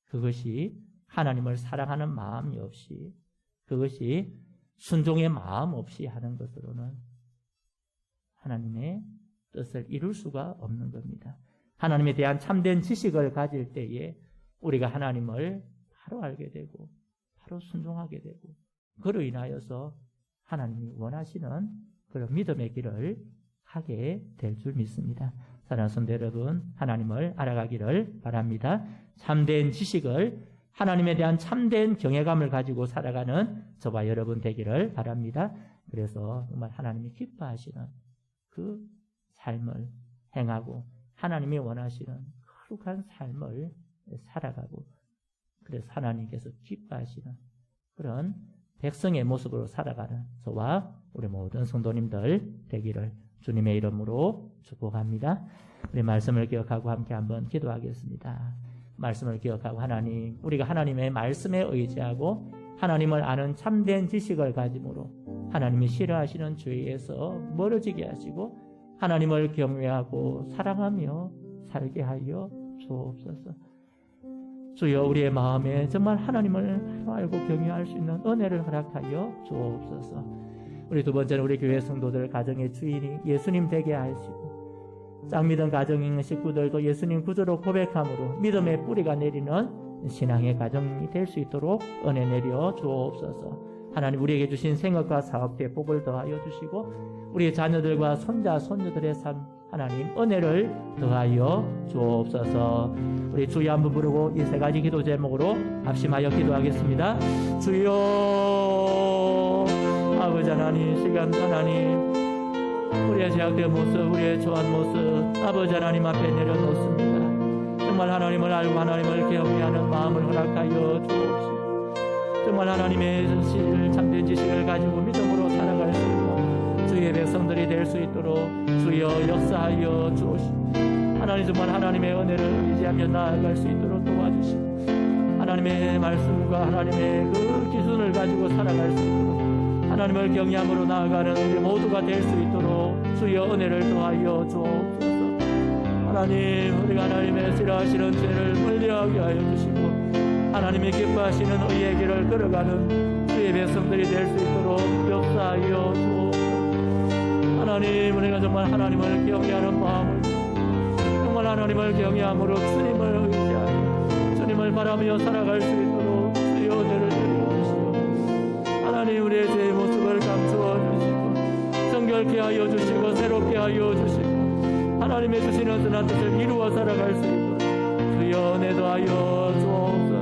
그것이 하나님을 사랑하는 마음이 없이, 그것이 순종의 마음 없이 하는 것으로는 하나님의 뜻을 이룰 수가 없는 겁니다. 하나님에 대한 참된 지식을 가질 때에 우리가 하나님을 바로 알게 되고 바로 순종하게 되고 그로 인하여서 하나님이 원하시는 그런 믿음의 길을 하게 될 줄 믿습니다. 사랑하는 성도 여러분, 하나님을 알아가기를 바랍니다. 참된 지식을, 하나님에 대한 참된 경외감을 가지고 살아가는 저와 여러분 되기를 바랍니다. 그래서 정말 하나님이 기뻐하시는 그 삶을 행하고 하나님이 원하시는 거룩한 삶을 살아가고, 그래서 하나님께서 기뻐하시는 그런 백성의 모습으로 살아가는 저와 우리 모든 성도님들 되기를 주님의 이름으로 축복합니다. 우리 말씀을 기억하고 함께 한번 기도하겠습니다. 말씀을 기억하고 하나님, 우리가 하나님의 말씀에 의지하고 하나님을 아는 참된 지식을 가짐으로 하나님이 싫어하시는 죄에서 멀어지게 하시고 하나님을 경외하고 사랑하며 살게 하여 주옵소서. 주여, 우리의 마음에 정말 하나님을 바로 알고 경외할 수 있는 은혜를 허락하여 주옵소서. 우리 두 번째는 우리 교회 성도들 가정의 주인이 예수님 되게 하시고 짝믿은 가정인 식구들도 예수님 구주로 고백함으로 믿음의 뿌리가 내리는 신앙의 가정이 될 수 있도록 은혜 내려 주옵소서. 하나님, 우리에게 주신 생업과 사업에 복을 더하여 주시고 우리의 자녀들과 손자 손녀들의 삶 하나님 은혜를 더하여 주옵소서. 우리 주여 한번 부르고 이 세 가지 기도 제목으로 합심하여 기도하겠습니다. 주여, 아버지 하나님, 시간 하나님, 우리의 제약된 모습, 우리의 처한 모습 아버지 하나님 앞에 내려놓습니다. 정말 하나님을 알고 하나님을 경외하는 마음을 허락하여 주옵시고 정말 하나님의 참된 지식을 가지고 믿음으로 살아갈 수 있는 주의 백성들이 될 수 있도록 주여 역사하여 주옵시고 하나님 정말 하나님의 은혜를 의지하며 나아갈 수 있도록 도와주시고 하나님의 말씀과 하나님의 그 기준을 가지고 살아갈 수 있도록 하나님을 경외함으로 나아가는 우리 모두가 될 수 있도록 주여 은혜를 더하여 주옵소서. 하나님 우리가 하나님의 싫어하시는 죄를 멀리하게 하여 주시고 하나님이 기뻐하시는 의의 길을 걸어가는 주의 백성들이 될 수 있도록 역사하여 주옵소서. 하나님 우리가 정말 하나님을 경외하는 마음을 정말 하나님을 경외함으로 주님을 의지하여 주님을 바라며 살아갈 수 있도록 주여 은혜를 내려주시고 하나님 우리의 죄의 모습을 감추어 주시고 정결케 하여 주시고 새롭게 하여 주시고 하나님의 주시는 선한 뜻을 이루어 살아갈 수 있도록 주여 은혜 더하여 주옵소서.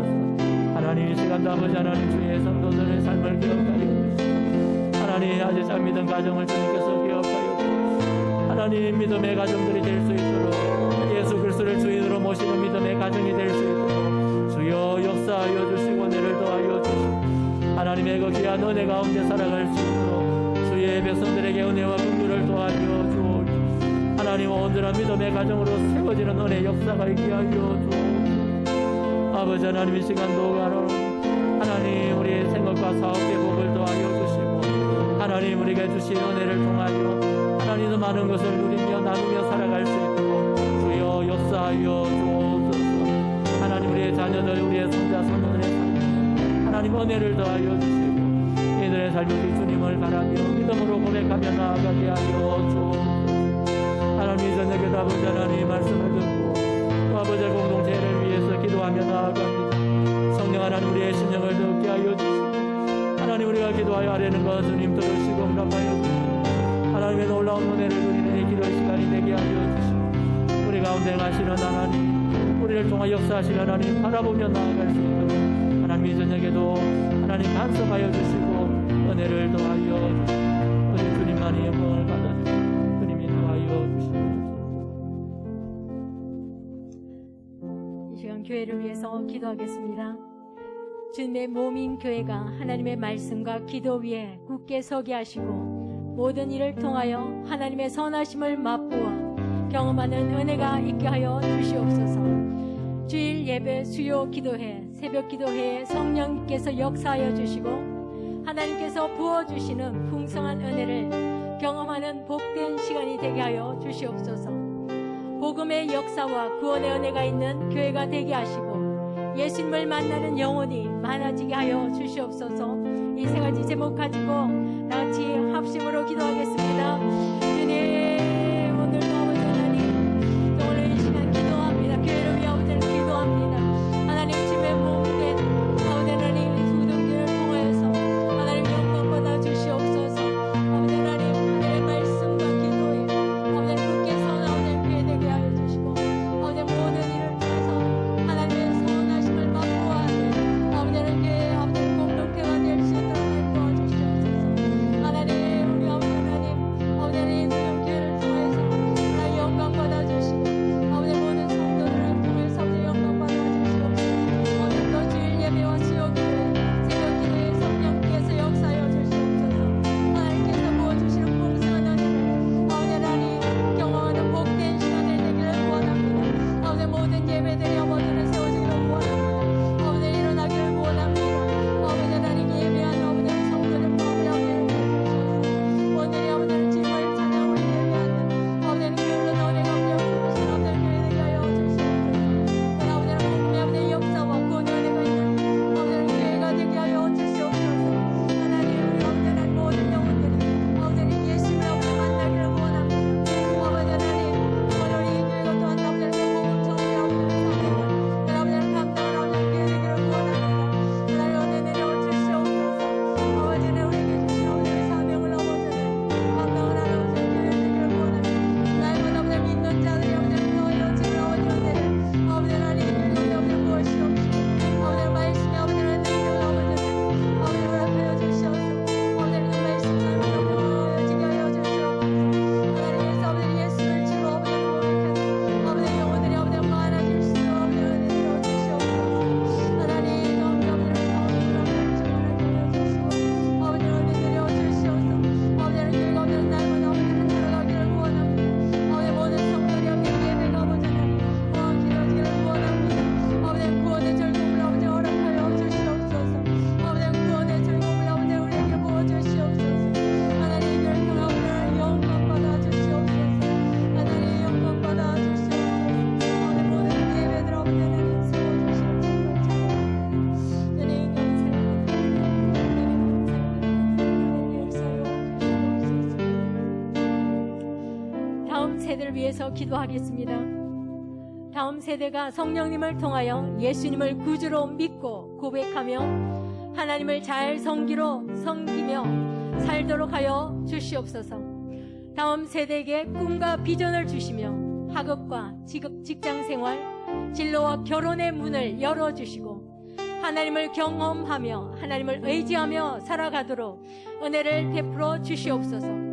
하나님 이 시간도 아버지 하나님 주의 성도들의 삶을 기억하여 주시고 하나님 아직 잘 믿은 가정을 주님께서 기억하여 주시고 하나님 믿음의 가정들이 될 수 있도록 예수 그리스도를 주인으로 모시는 믿음의 가정이 될 수 있도록 주여 역사하여 주시고 은혜를 더하여 주시고 하나님의 그 귀한 은혜 가운데 살아갈 수 있도록 주의 백성들에게 은혜와 긍휼을 더하여 주옵소서. 하나님 온전한 믿음의 가정으로 세워지는 은혜 역사가 있게 하여 주옵소서. 아버지 하나님 이 시간도 하나님 우리의 생업과 사업의 복을 더하여 주시고 하나님 우리에게 주신 은혜를 통하여 하나님 더 많은 것을 누리며 나누며 살아갈 수 있도록 주여 역사하여 주옵소서. 하나님 우리의 자녀들 우리의 손자 손녀들의 삶 하나님 은혜를 더하여 주시고 이들의 삶을 주님을 바라며 믿음으로 고백하며 나아가게 하여 주옵소서. 하나님 저녁에도 아버지 하나님 말씀을 듣고 또 아버지 공동체를 위해서 기도하며 나아갑니다. 성령 하나님 우리의 심령을 듣게 하여 주시고 하나님 우리가 기도하여 하려는 것 주님 들으시고 응답하여 주시고 하나님의 놀라운 은혜를 누리는 기도 시간이 되게 하여 주시고 우리 가운데 가시는 하나님 우리를 통하 역사하시는 하나님 바라보며 나아갈 수 있도록 하나님 이 저녁에도 하나님 간섭하여 주시고 은혜를 더하여 주시고 우리 주님만이 영광을 받아주시고 주님이 더하여 주시고 이 시간 교회를 위해서 기도하겠습니다. 주님의 몸인 교회가 하나님의 말씀과 기도 위에 굳게 서게 하시고 모든 일을 통하여 하나님의 선하심을 맛보아 경험하는 은혜가 있게 하여 주시옵소서. 주일 예배 수요 기도회 새벽 기도회에 성령님께서 역사하여 주시고 하나님께서 부어주시는 풍성한 은혜를 경험하는 복된 시간이 되게 하여 주시옵소서. 복음의 역사와 구원의 은혜가 있는 교회가 되게 하시고 예수님을 만나는 영혼이 많아지게 하여 주시옵소서. 이 세 가지 제목 가지고 나같이 합심으로 기도하겠습니다. 주님 오늘도 아버지 하나님 오늘 이 시간 기도합니다. 교회를 위해 아버지를 기도합니다. 하나님 주의 몸된 아버지 하나님 수동들을 통하여서 하나님 영광 받아 주시옵소서. 아버지 하나님 하늘의 말씀과 기도에 아버지 굳게 선 아버지 교회 되게 하여 주시고 아버지 모든 일을 통해서 하나님의 선하심을 맛보아 아버지 하나님 교회 아버지 공동체가 될 수 있도록 도와주시옵소서. 하나님 우리 아버지 하나님 위해서 기도하겠습니다. 다음 세대가 성령님을 통하여 예수님을 구주로 믿고 고백하며 하나님을 잘 섬기며 살도록 하여 주시옵소서. 다음 세대에게 꿈과 비전을 주시며 학업과 직장생활, 진로와 결혼의 문을 열어주시고 하나님을 경험하며 하나님을 의지하며 살아가도록 은혜를 베풀어 주시옵소서.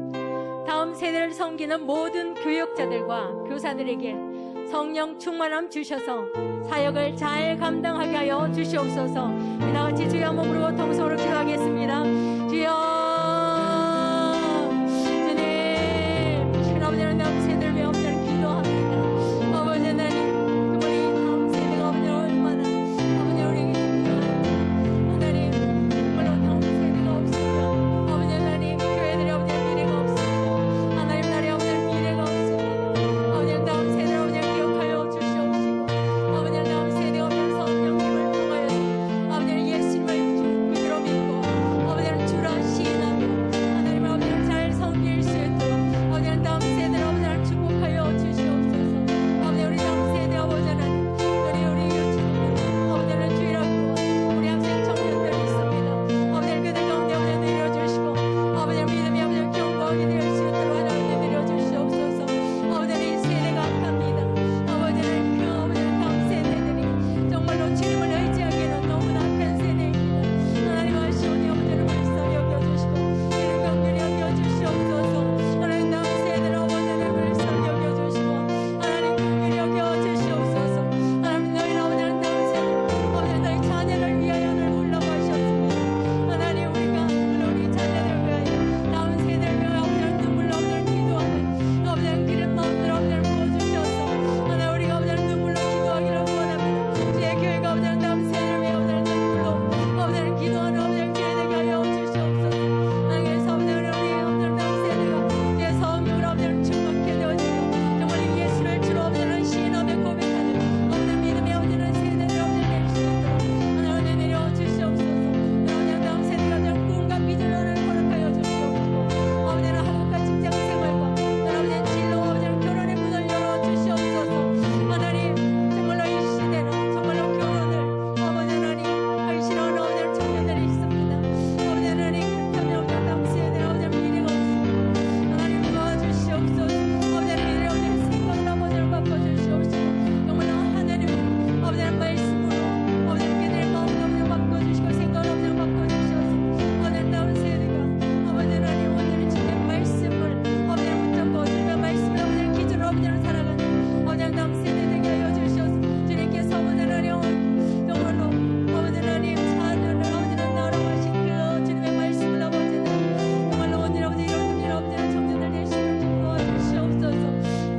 다음 세대를 섬기는 모든 교역자들과 교사들에게 성령 충만함 주셔서 사역을 잘 감당하게 하여 주시옵소서. 나같이 주여 한번 부르고 통성으로 기도하겠습니다. 주여, 주님, 주님 아버지는 다음 세대를 위해 아버지를 기도합니다. 아버지 하나님, 우리 다음 세대가 아버지를 얼마나 아버지 우리에게 하나님 정말로 다음 세대가 없습니다. 아버지 하나님, 교회들이 아버지의 미래가 없습니다. 하나님 나라의 아버지의 미래가 없습니다. 아버지 다음 세대를 아버지를 기억하여 주시옵시고 아버지 다음 세대가 아버지 성령님을 통하여서 아버지를 예수님을 주로 믿고 아버지를 주라 시인하며 하나님 아버지를 잘 섬길 수 있도록 아버지는 다음 세대를 아버지를 축복하여 주시옵소서. 아버지 우리 다음 세대 아버지 하나님 우리 유치원들 아버지를 주일하고 우리 학생 청년들이 있습니다. 아버지를 그들 가운데 아버지를 내려주시고 아버지를 믿음이 아버지를 경고하게 될 수 있도록 하나님 내려주시옵소서. 아버지는 이 세대가 악합니다. 아버지는 그 아버지는 다음 세대들이 정말로 주님을 의지하기에는 너무나 큰 세대입니다. 하나님 아시오니 아버지를 말씀 여겨주시고 이를 경륜히 여겨주시옵소서. 하나님 다음 세대를 아버지를 말씀 여겨주시고 하나님 긍휼히 여겨주시옵소서. 하나님 너희 아버지는 다음 세대 아버지 너희 자녀를 위하여 늘 울라고 하셨습니다. 하나님 우리가 우리 자녀를 위하여 다음 세대를 위하여 아버지를 눈물로 아버지를 기도하는 아버지는 그런 마음들 아버지를 부어주셔서 하나님 우리가 아버지를 눈물로 기도하기를 원합니다. 주의 교회가 아버지는 다음 세대를 위하여 아버지를 눈물로 아버지를 기도하는 아버지를 교회 되게 하여 주시옵소서. 하나님께서 아버지를 우리 아버지를 다음 세대가 주의 성령으로 아버지를 충만케 되어지며 정말 이 예수를 주로 아버지를 시인하며 고백하는 아버지 믿음의 아버지는 세대를 아버지 될 수 있도록 하나님 은혜 내려 주시옵소서. 아버지는 다음 세대가 아버지는 꿈과 비전을 허락하여 주시옵시고 아버지는 학업과 직장 생활과 아버지는 진로 아버지는 결혼의 문을 열어 주시옵소서. 하나님 정말로 이 시대는 정말로 결혼을 아버지 하나님 하기 싫어하는 아버지는 청년들이 있습니다. 아버지 하나님 그렇다면 아버지 다음 세대 아버지 미래가 없습니다. 하나님 도와주시옵소서. 아버지 하나님 아버지 생각을 아버지를 바꿔주시옵시고 정말로 하나님 아버지의 말씀으로 아버지 그들의 마음을 아버지 바꿔주시고 생각을 아버지 바꿔주셔서 아버지 다음 세대가 아버지 하나님 오늘 주의 말씀을 아버지 붙잡고 주님의 말씀을 아버지 기준으로 아버지를 살아가는 아버지 다음 세대 되게 하여 주셔서 주님께서 아버지 하나님 정말로 아버지 하나님 자녀를 아버지는 나라하신 그 주님의 말씀을 아버지 정말로 오늘 아버지 이런 일 아버지는 청년들 되시는 도와주시옵소서.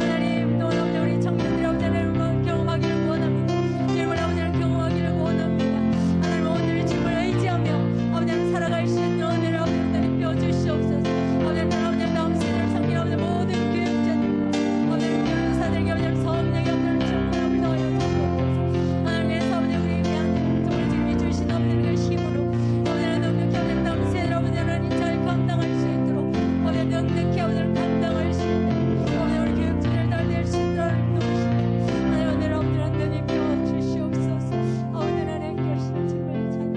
하나님 또 아버지 우리 청년들이 아버지 하나님을 경험하기를 원합니다. 주님을 아버지를 경험하기를 원합니다. 하나님 오늘 주님을 의지하며 아버지를 살아갈 수 있는 은혜를 아버지 내려 주시옵소서. 아버지 아버지 다음 세대를 섬기는 아버지 모든 교육자들과 아버지 교사들에게 아버지 성령의 아버지를 충만함을 더하여 주시옵소서. 하나님께서 아버지 우리 위한 정말 주님이 주신 아버지 그 힘으로 아버지를 능력히 아버지 다음 세대를 아버지 하나님 잘 감당할 수 있도록 아버지 능력히 아버지를 감당할 수 있는 아버지 우리 교육자들 달될 수 있도록 도우시고 하나님 은혜를 아버지를 내려 주시옵소서. 아버지 하나님께서 정말 찬양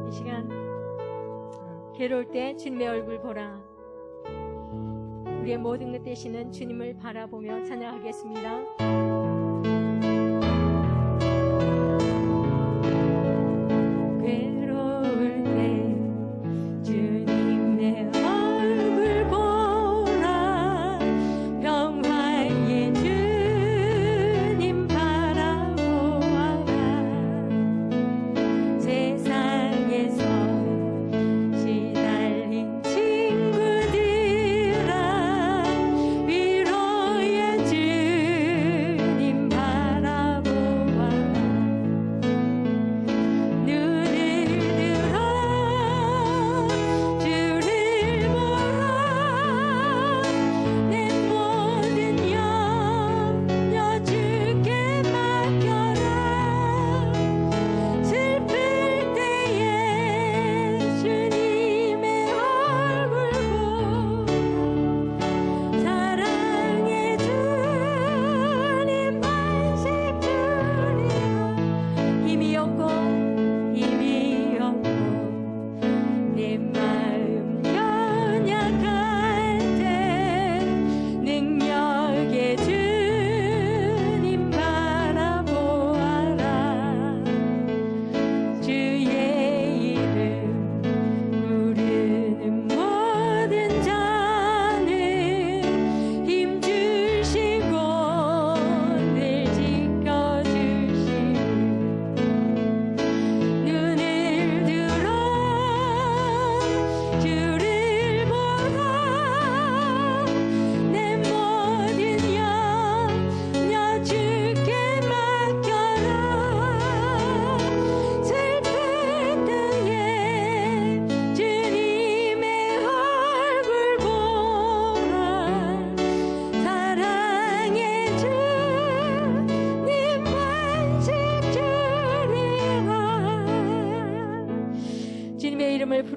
이 시간 괴로울 때 주님의 얼굴 보라. 우리의 모든 것 되시는 주님을 바라보며 찬양하겠습니다. 괴로울 때 주님의 얼굴 보라. 평화의 주님 바라보아라. 세상에서 시달린 친구들아 위로의 주님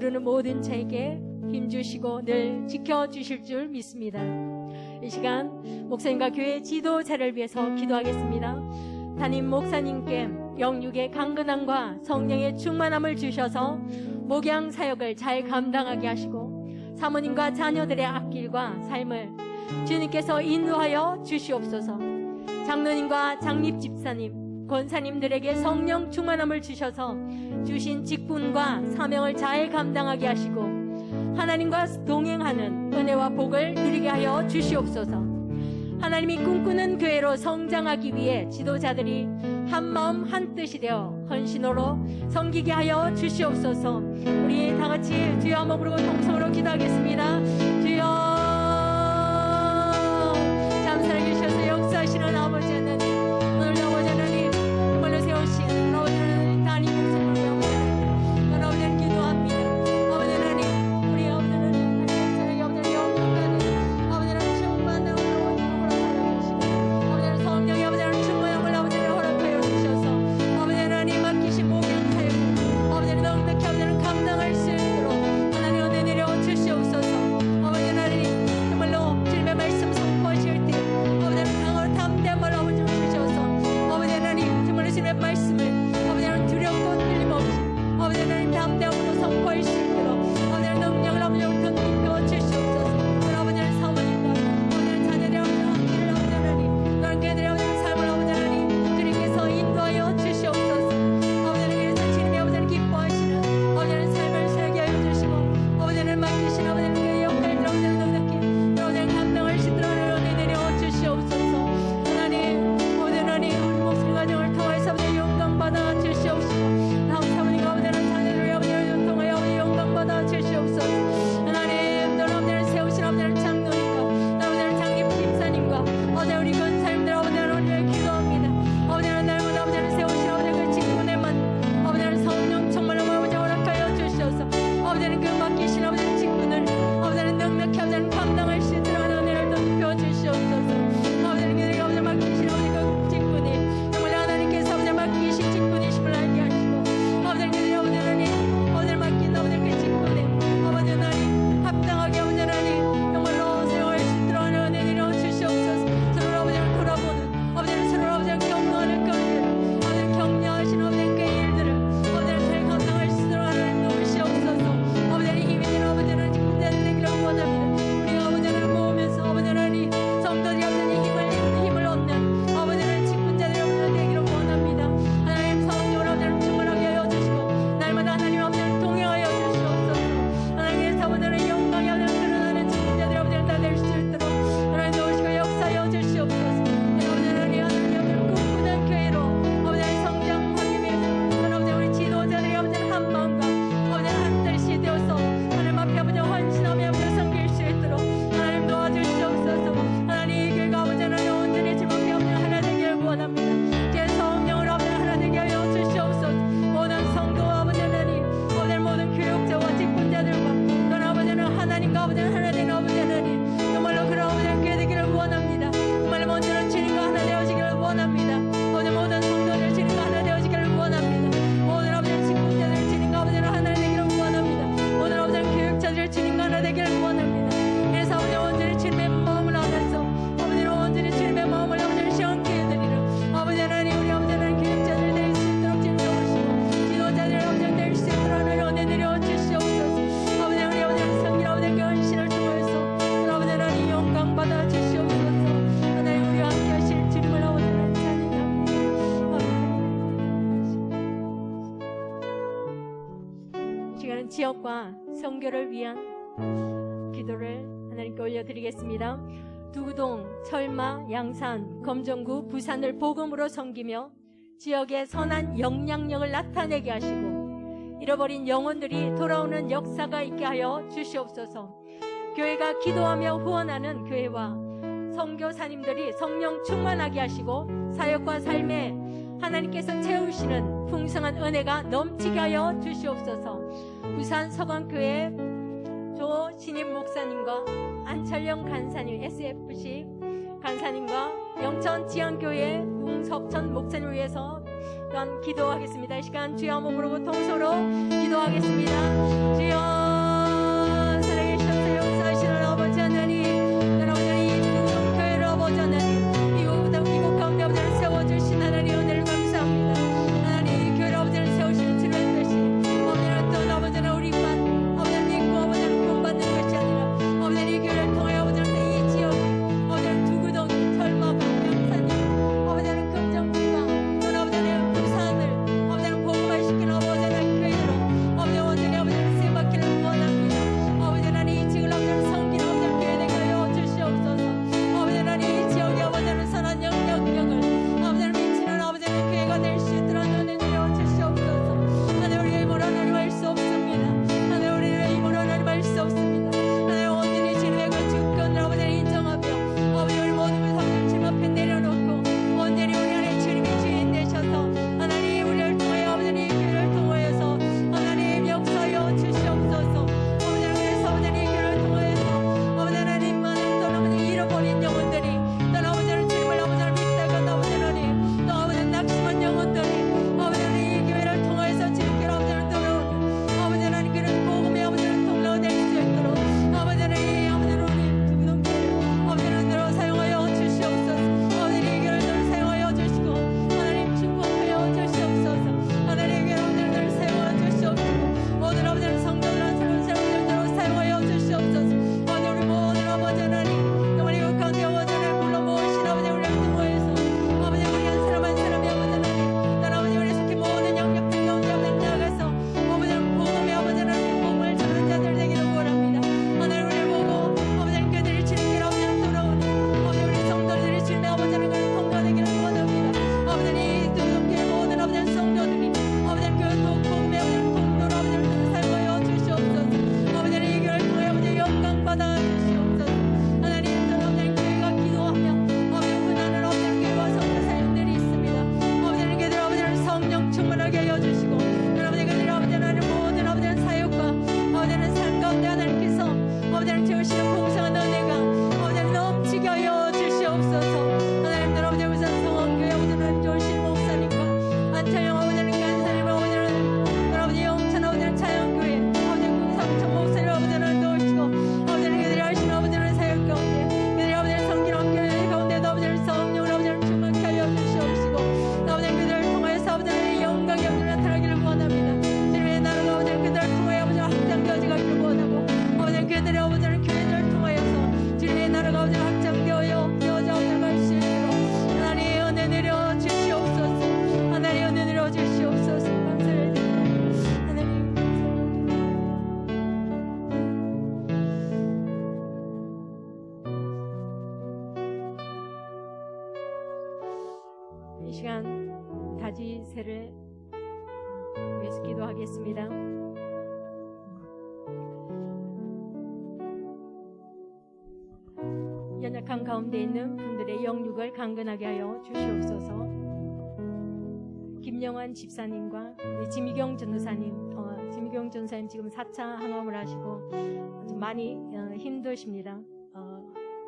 부르는 모든 자에게 힘주시고 늘 지켜주실 줄 믿습니다. 이 시간 목사님과 교회 지도자를 위해서 기도하겠습니다. 담임 목사님께 영육의 강건함과 성령의 충만함을 주셔서 목양 사역을 잘 감당하게 하시고 사모님과 자녀들의 앞길과 삶을 주님께서 인도하여 주시옵소서. 장로님과 장립 집사님, 권사님들에게 성령 충만함을 주셔서 주신 직분과 사명을 잘 감당하게 하시고 하나님과 동행하는 은혜와 복을 누리게 하여 주시옵소서. 하나님이 꿈꾸는 교회로 성장하기 위해 지도자들이 한 마음 한 뜻이 되어 헌신으로 섬기게 하여 주시옵소서. 우리 다 같이 주여 한번 부르고 통성으로 기도하겠습니다. 주여, 잠사랑해 주셔서 역사하시는 아버지 하나님, 오늘도 아버지 하나님 정말로 세우신 아버지 하나님 담임 목사님을 배웁니다. 아버지 하나님 기도합니다. 아버지 하나님, 우리 아버지 하나님 목사님에게 아버지 하나님 영광하는 아버지 하나님 충만한 허락하여 주시고 아버지 하나님 성령의 아버지 하나님 충만함을 아버지 하나님 허락하여 주셔서 아버지 하나님 맡기신 목양 사역을 아버지 하나님 넉넉히 아버지 하나님 감당할 수 있도록 하나님 은혜 내려 주시옵소서. 아버지 하나님 정말로 주님의 말씀 선포하실 때 아버지 하나님 강하고 담대함을 아버지 주셔서 아버지 하나님 정말로 주님의 말씀을 아버지 하나님 두렵고 틀림없이 아버지 하나님 담대함으로 선포할 수 있도록 아버지 하나님 능력을 아버지 하나님 덧입혀 주시옵소서. 아버지 하나님 사모님과 아버지 하나님 자녀들의 아버지 하나님 아버지 하나님 너는 그들의 아버지 하나님 삶을 아버지 하나님 주님께서 인도하여 주시옵소서. 아버지 하나님 그래서 주님이 아버지 하나님 기뻐하시는 아버지 하나님 삶을 살게 하여 주시고 아버지 하나님 맡기신 아버지 하나님 그 역할들 아버지 하나님 넉넉히 아버지 하나님 감당할 수 있도록 은혜 내려 주시옵소서. 하나님 아버지 하나님 우리 목소리 가정을 통하여서 아버지 영광 받아 주시옵시고 다음 사모님과 아버지 하나님 자녀들의 아버지 하나님 통하여 아버지 영광 받아 주시옵소서. 하나님 너는 아버지 하나님 세우신 아버지 하나님 장로님과 아버지 하나님 장립 집사님과 아버지 우리 권사님들 아버지 하나님 기도합니다. 아버지 하나님 날마다 아버지 하나님 세우신 아버지 그 직분에만 아버지 하나님 성령 정말로 아버지 허락하여 주시옵소서. 아버지 하나님 그 맡기신 아버지 하나님 직분을 아버지 하나님 넉넉히 아버지 하나님 감당할 수 있도록 은혜를 덧입혀 주시옵소서. 아버지 하나님 그들에게 아버지 맡기신 아버지 그 직분이 정말 하나님께서 아버지 맡기신 직분이심을 알게 하시고 아버지 하나님 그들이 아버지 하나님 아버지 맡긴 아버지 그 직분에 아버지 하나님 합당하게 아버지 하나님 정말로 사용할 수 있도록 은혜 내려 주시옵소서. 서로 아버지 하나님 돌아보는 아버지 하나님 서로 아버지 하나님 격려하는 그들을 아버지 하나님 격려하신 아버지 하나님 그 일들을 아버지 하나님 잘 감당할 수 있도록 하나님 도우시옵소서. 아버지 하나님 힘이 되는 아버지 하나님 직분자들 되기를 원합니다. 우리 아버지 하나님 모으면서 아버지 하나님 성도들이 아버지 하나님 힘을 얻는 아버지 하나님 직분자들이 아버지 하나님 되기를 원합니다. 하나님 성령을 아버지 하나님 충만하게 하여 주시고 날마다 하나님 아버지 하나님 동행하여 주시옵소서. 하나님께서 아버지 하나님 영광이 아버지 하나님 드러나는 직분자들이 아버지 하나님 다 될 수 있도록 하나님 도우시고 역사하여 주시옵소서. 아버지 하나님 하나님 꿈꾸는 교회로 아버지 하나님 성장하기 위해서 아버지 우리 지도자들이 아버지 하나님 한 마음과 아버지 하나님 한 뜻이 되어서 하나님 앞에 아버지 헌신하며 아버지 섬길 수 있도록 하나님 도와주시옵소서. 하나님 이 교회가 아버지 하나님 온전히 주님 앞에 아버지 하나 되기를 원합니다. 제 성령으로 아버지 하나 되게 하여 주시옵소서. 모든 성도와 아버지 하나님 아버지 모든 교육자와 직분자들과 또는 아버지 하나님과 아버지 하나 되는 아버지 하나님 정말로 그런 아버지 하나님 되기를 원합니다. 정말로 온전한 주님과 하나 되어지기를 원합니다. 아버지 모든 성도들 주님과 하나 되어지기를 원합니다. 모든 아버지 직분자들 주님과 아버지 하나 되기를 원합니다. 모든 아버지 교육자들 주님과 하나 되기를 원합니다. 그래서 아버지 온전히 주님의 마음을 알아서 아버지 온전히 주님의 마음을 아버지 시원케 해드리는 아버지 하나님 우리 아버지 하나님 교육자들 될 수 있도록 주님 도우시고 지도자들 아버지 될 수 있도록 하나님 은혜 내려 주시옵소서. 아버지 우리 아버지 성길 아버지 그 헌신을 통해서 우리 아버지 하나님 영광 받아 주시옵소서. 하나님 우리와 함께 하실 주님을 아버지 하나님 찬양합니다. 이 시간은 지역과 선교를 위한 기도를 하나님께 올려드리겠습니다. 두구동, 철마, 양산, 검정구, 부산을 복음으로 섬기며 지역의 선한 영향력을 나타내게 하시고 잃어버린 영혼들이 돌아오는 역사가 있게 하여 주시옵소서. 교회가 기도하며 후원하는 교회와 선교사님들이 성령 충만하게 하시고 사역과 삶에 하나님께서 채우시는 풍성한 은혜가 넘치게 하여 주시옵소서. 부산 서강교회 조신임 목사님과 안철영 간사님 SFC 간사님과 영천 지향교회 웅석천 목사님을 위해서 또한 기도하겠습니다. 이 시간 주여 한 몸으로 통성으로 기도하겠습니다. 주여 살아계셔서 역사하시는 아버지 하나님, 여러분들이 이 교회를 아버지 하나님, 이곳 가운데 아버지를 세워주신 하나님 은혜를 감사합니다. 하나님 교회를 아버지를 세우시는 주는 뜻이 아버지는 또 아버지는 우리만 아버지를 믿고 아버지를 구원받는 것이 아니라 아버지는 이 교회를 통하여 아버지는 이 지역 아버지는 두구덩이 털마가 양산이 아버지는 금정군과 또 아버지는 부산을 아버지는 복음화시키는 아버지는 교회로 아버지 원전이 아버지는 세 바퀴를 구원합니다. 아버지 하나님 이 지역을 아버지는 섬기는 아버지는 교회 되게 하여 주시옵소서. 아버지 하나님 이 지역에 아버지는 선한 영향력을 아버지는 미치는 아버지는 교회가 될 수 있도록 은혜 주여 주시옵소서. 하나님 우리의 힘으로 하나님 할 수 없습니다. 하나님 우리의 힘으로 하나님 할 수 없습니다. 하나님 온전히 진행을 주권을 아버지를 인정하며 아버지 우리 모든 것을 주님 앞에 내려놓고 온전히 우리 안에 주님이 주인 되셔서 하나님 우리를 통하여 아버지는 이 교회를 통하여서 하나님 역사하여 주시옵소서. 아버지 그래서 아버지는 이 교회를 통하여서 아버지 하나님 많은 또 아버지 잃어버린 영혼들이 또 아버지는 주님을 아버지를 믿다가 아버지 하나님 또 아버지 낙심한 영혼들이 아버지 하나님 이 교회를 통하여서 주님께로 아버지를 돌아오는 아버지 하나님 그런 복음의 아버지는 통로가 될 수 있도록 아버지 하나님 아버지는 우리 두구동교회를 아버지 하나님으로 사용하여 주시옵소서. 아버지 이 교회를 사용하여 주시고 하나님 축복하여 주시옵소서. 하나님 이 교회를 사용하여 주시옵소서. 모든 아버지는 성도들은 새로운 사람들로 사용하여 주시옵소서. 아버지 우리 모든 아버지 하나님 정말 이곳 가운데 아버지 하나님 불러 모으신 아버지 우리를 통하여서 아버지 우리 한 사람 한 사람이 아버지 하나님 난 아버지 우리 속히 모든 영역들 가운데 아버지 나아가서 아버지 복음의 아버지 하나님 복음을 전하는 자들 되기를 원합니다. 하나님 우리를 보고 아버지 하나님 그들이 주님께로 아버지 하나님 돌아오는 아버지 우리 성도들이 주님의 아버지 하나님 통과되기를 원합니다. 아버지 하나님 이 두동교회 모든 아버지 하나님 성도들이 아버지 하나님 그 복음의 아버지 하나님 통로로 아버지 하나님 사용하여 주시옵소서. 아버지 하나님 이 교회를 통해 아버지 영광 받아 주시옵소서. 하나님 또 아버지 하나님 교회가 기도하며 아버지 흔하는 아버지 하나님 교회와 성도 사역들이 있습니다. 아버지 하나님 그들 아버지 하나님 성령 충만하게 하여 주시고 아버지 그들 아버지 하나님 모든 아버지 하나님 사역과 아버지 하나님 삶 가운데 하나님께서 아버지 하나님 주시는 풍성한 은혜가 아버지 하나님 넘치게 하여 주시옵소서. 하나님들 아버지 우선 성원교회 아버지 하나님 좋으신 목사님과 안창영 아버지 하나님 간사님 아버지 하나님 아버지 영천 아버지 하나님 자연교회 아버지 구상천 목사님 아버지 하나님 도우시고 아버지 하나님 그들이 하시는 아버지 하나님 사역 가운데 그들이 아버지 하나님 성기는 교회 가운데도 아버지 하나님 성령을 아버지 하나님 충만케 하여 주시옵시고 아버지 하나님 그들을 통하여서 아버지 하나님 영광이 아버지 하나님 나타나기를 원합니다. 주님의 나라가 아버지 하나님 그들을 통하여 아버지 하나님 확장되어져 가기를 원하고 아버지 하나님 그들의 아버지 하나님 교회들을 통하여서 주님의 나라가 아버지 하나님 확장되어져 아버지 갈 수 있도록 하나님 은혜 내려 주시옵소서. 하나님 은혜 내려 주시옵소서. 감사를 드립니다. 하나님 이 시간 다지세를 위해서 기도하겠습니다. 연약한 가운데 있는 분들의 영육을 강건하게 하여 주시옵소서. 김영환 집사님과 우리 지미경 전도사님, 지미경 전도사님 지금 4차 항암을 하시고 좀 많이 힘드십니다.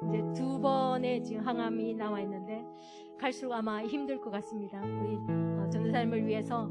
이제 2번의 지금 항암이 나와 있는데 갈수록 아마 힘들 것 같습니다. 우리 전도사님을 위해서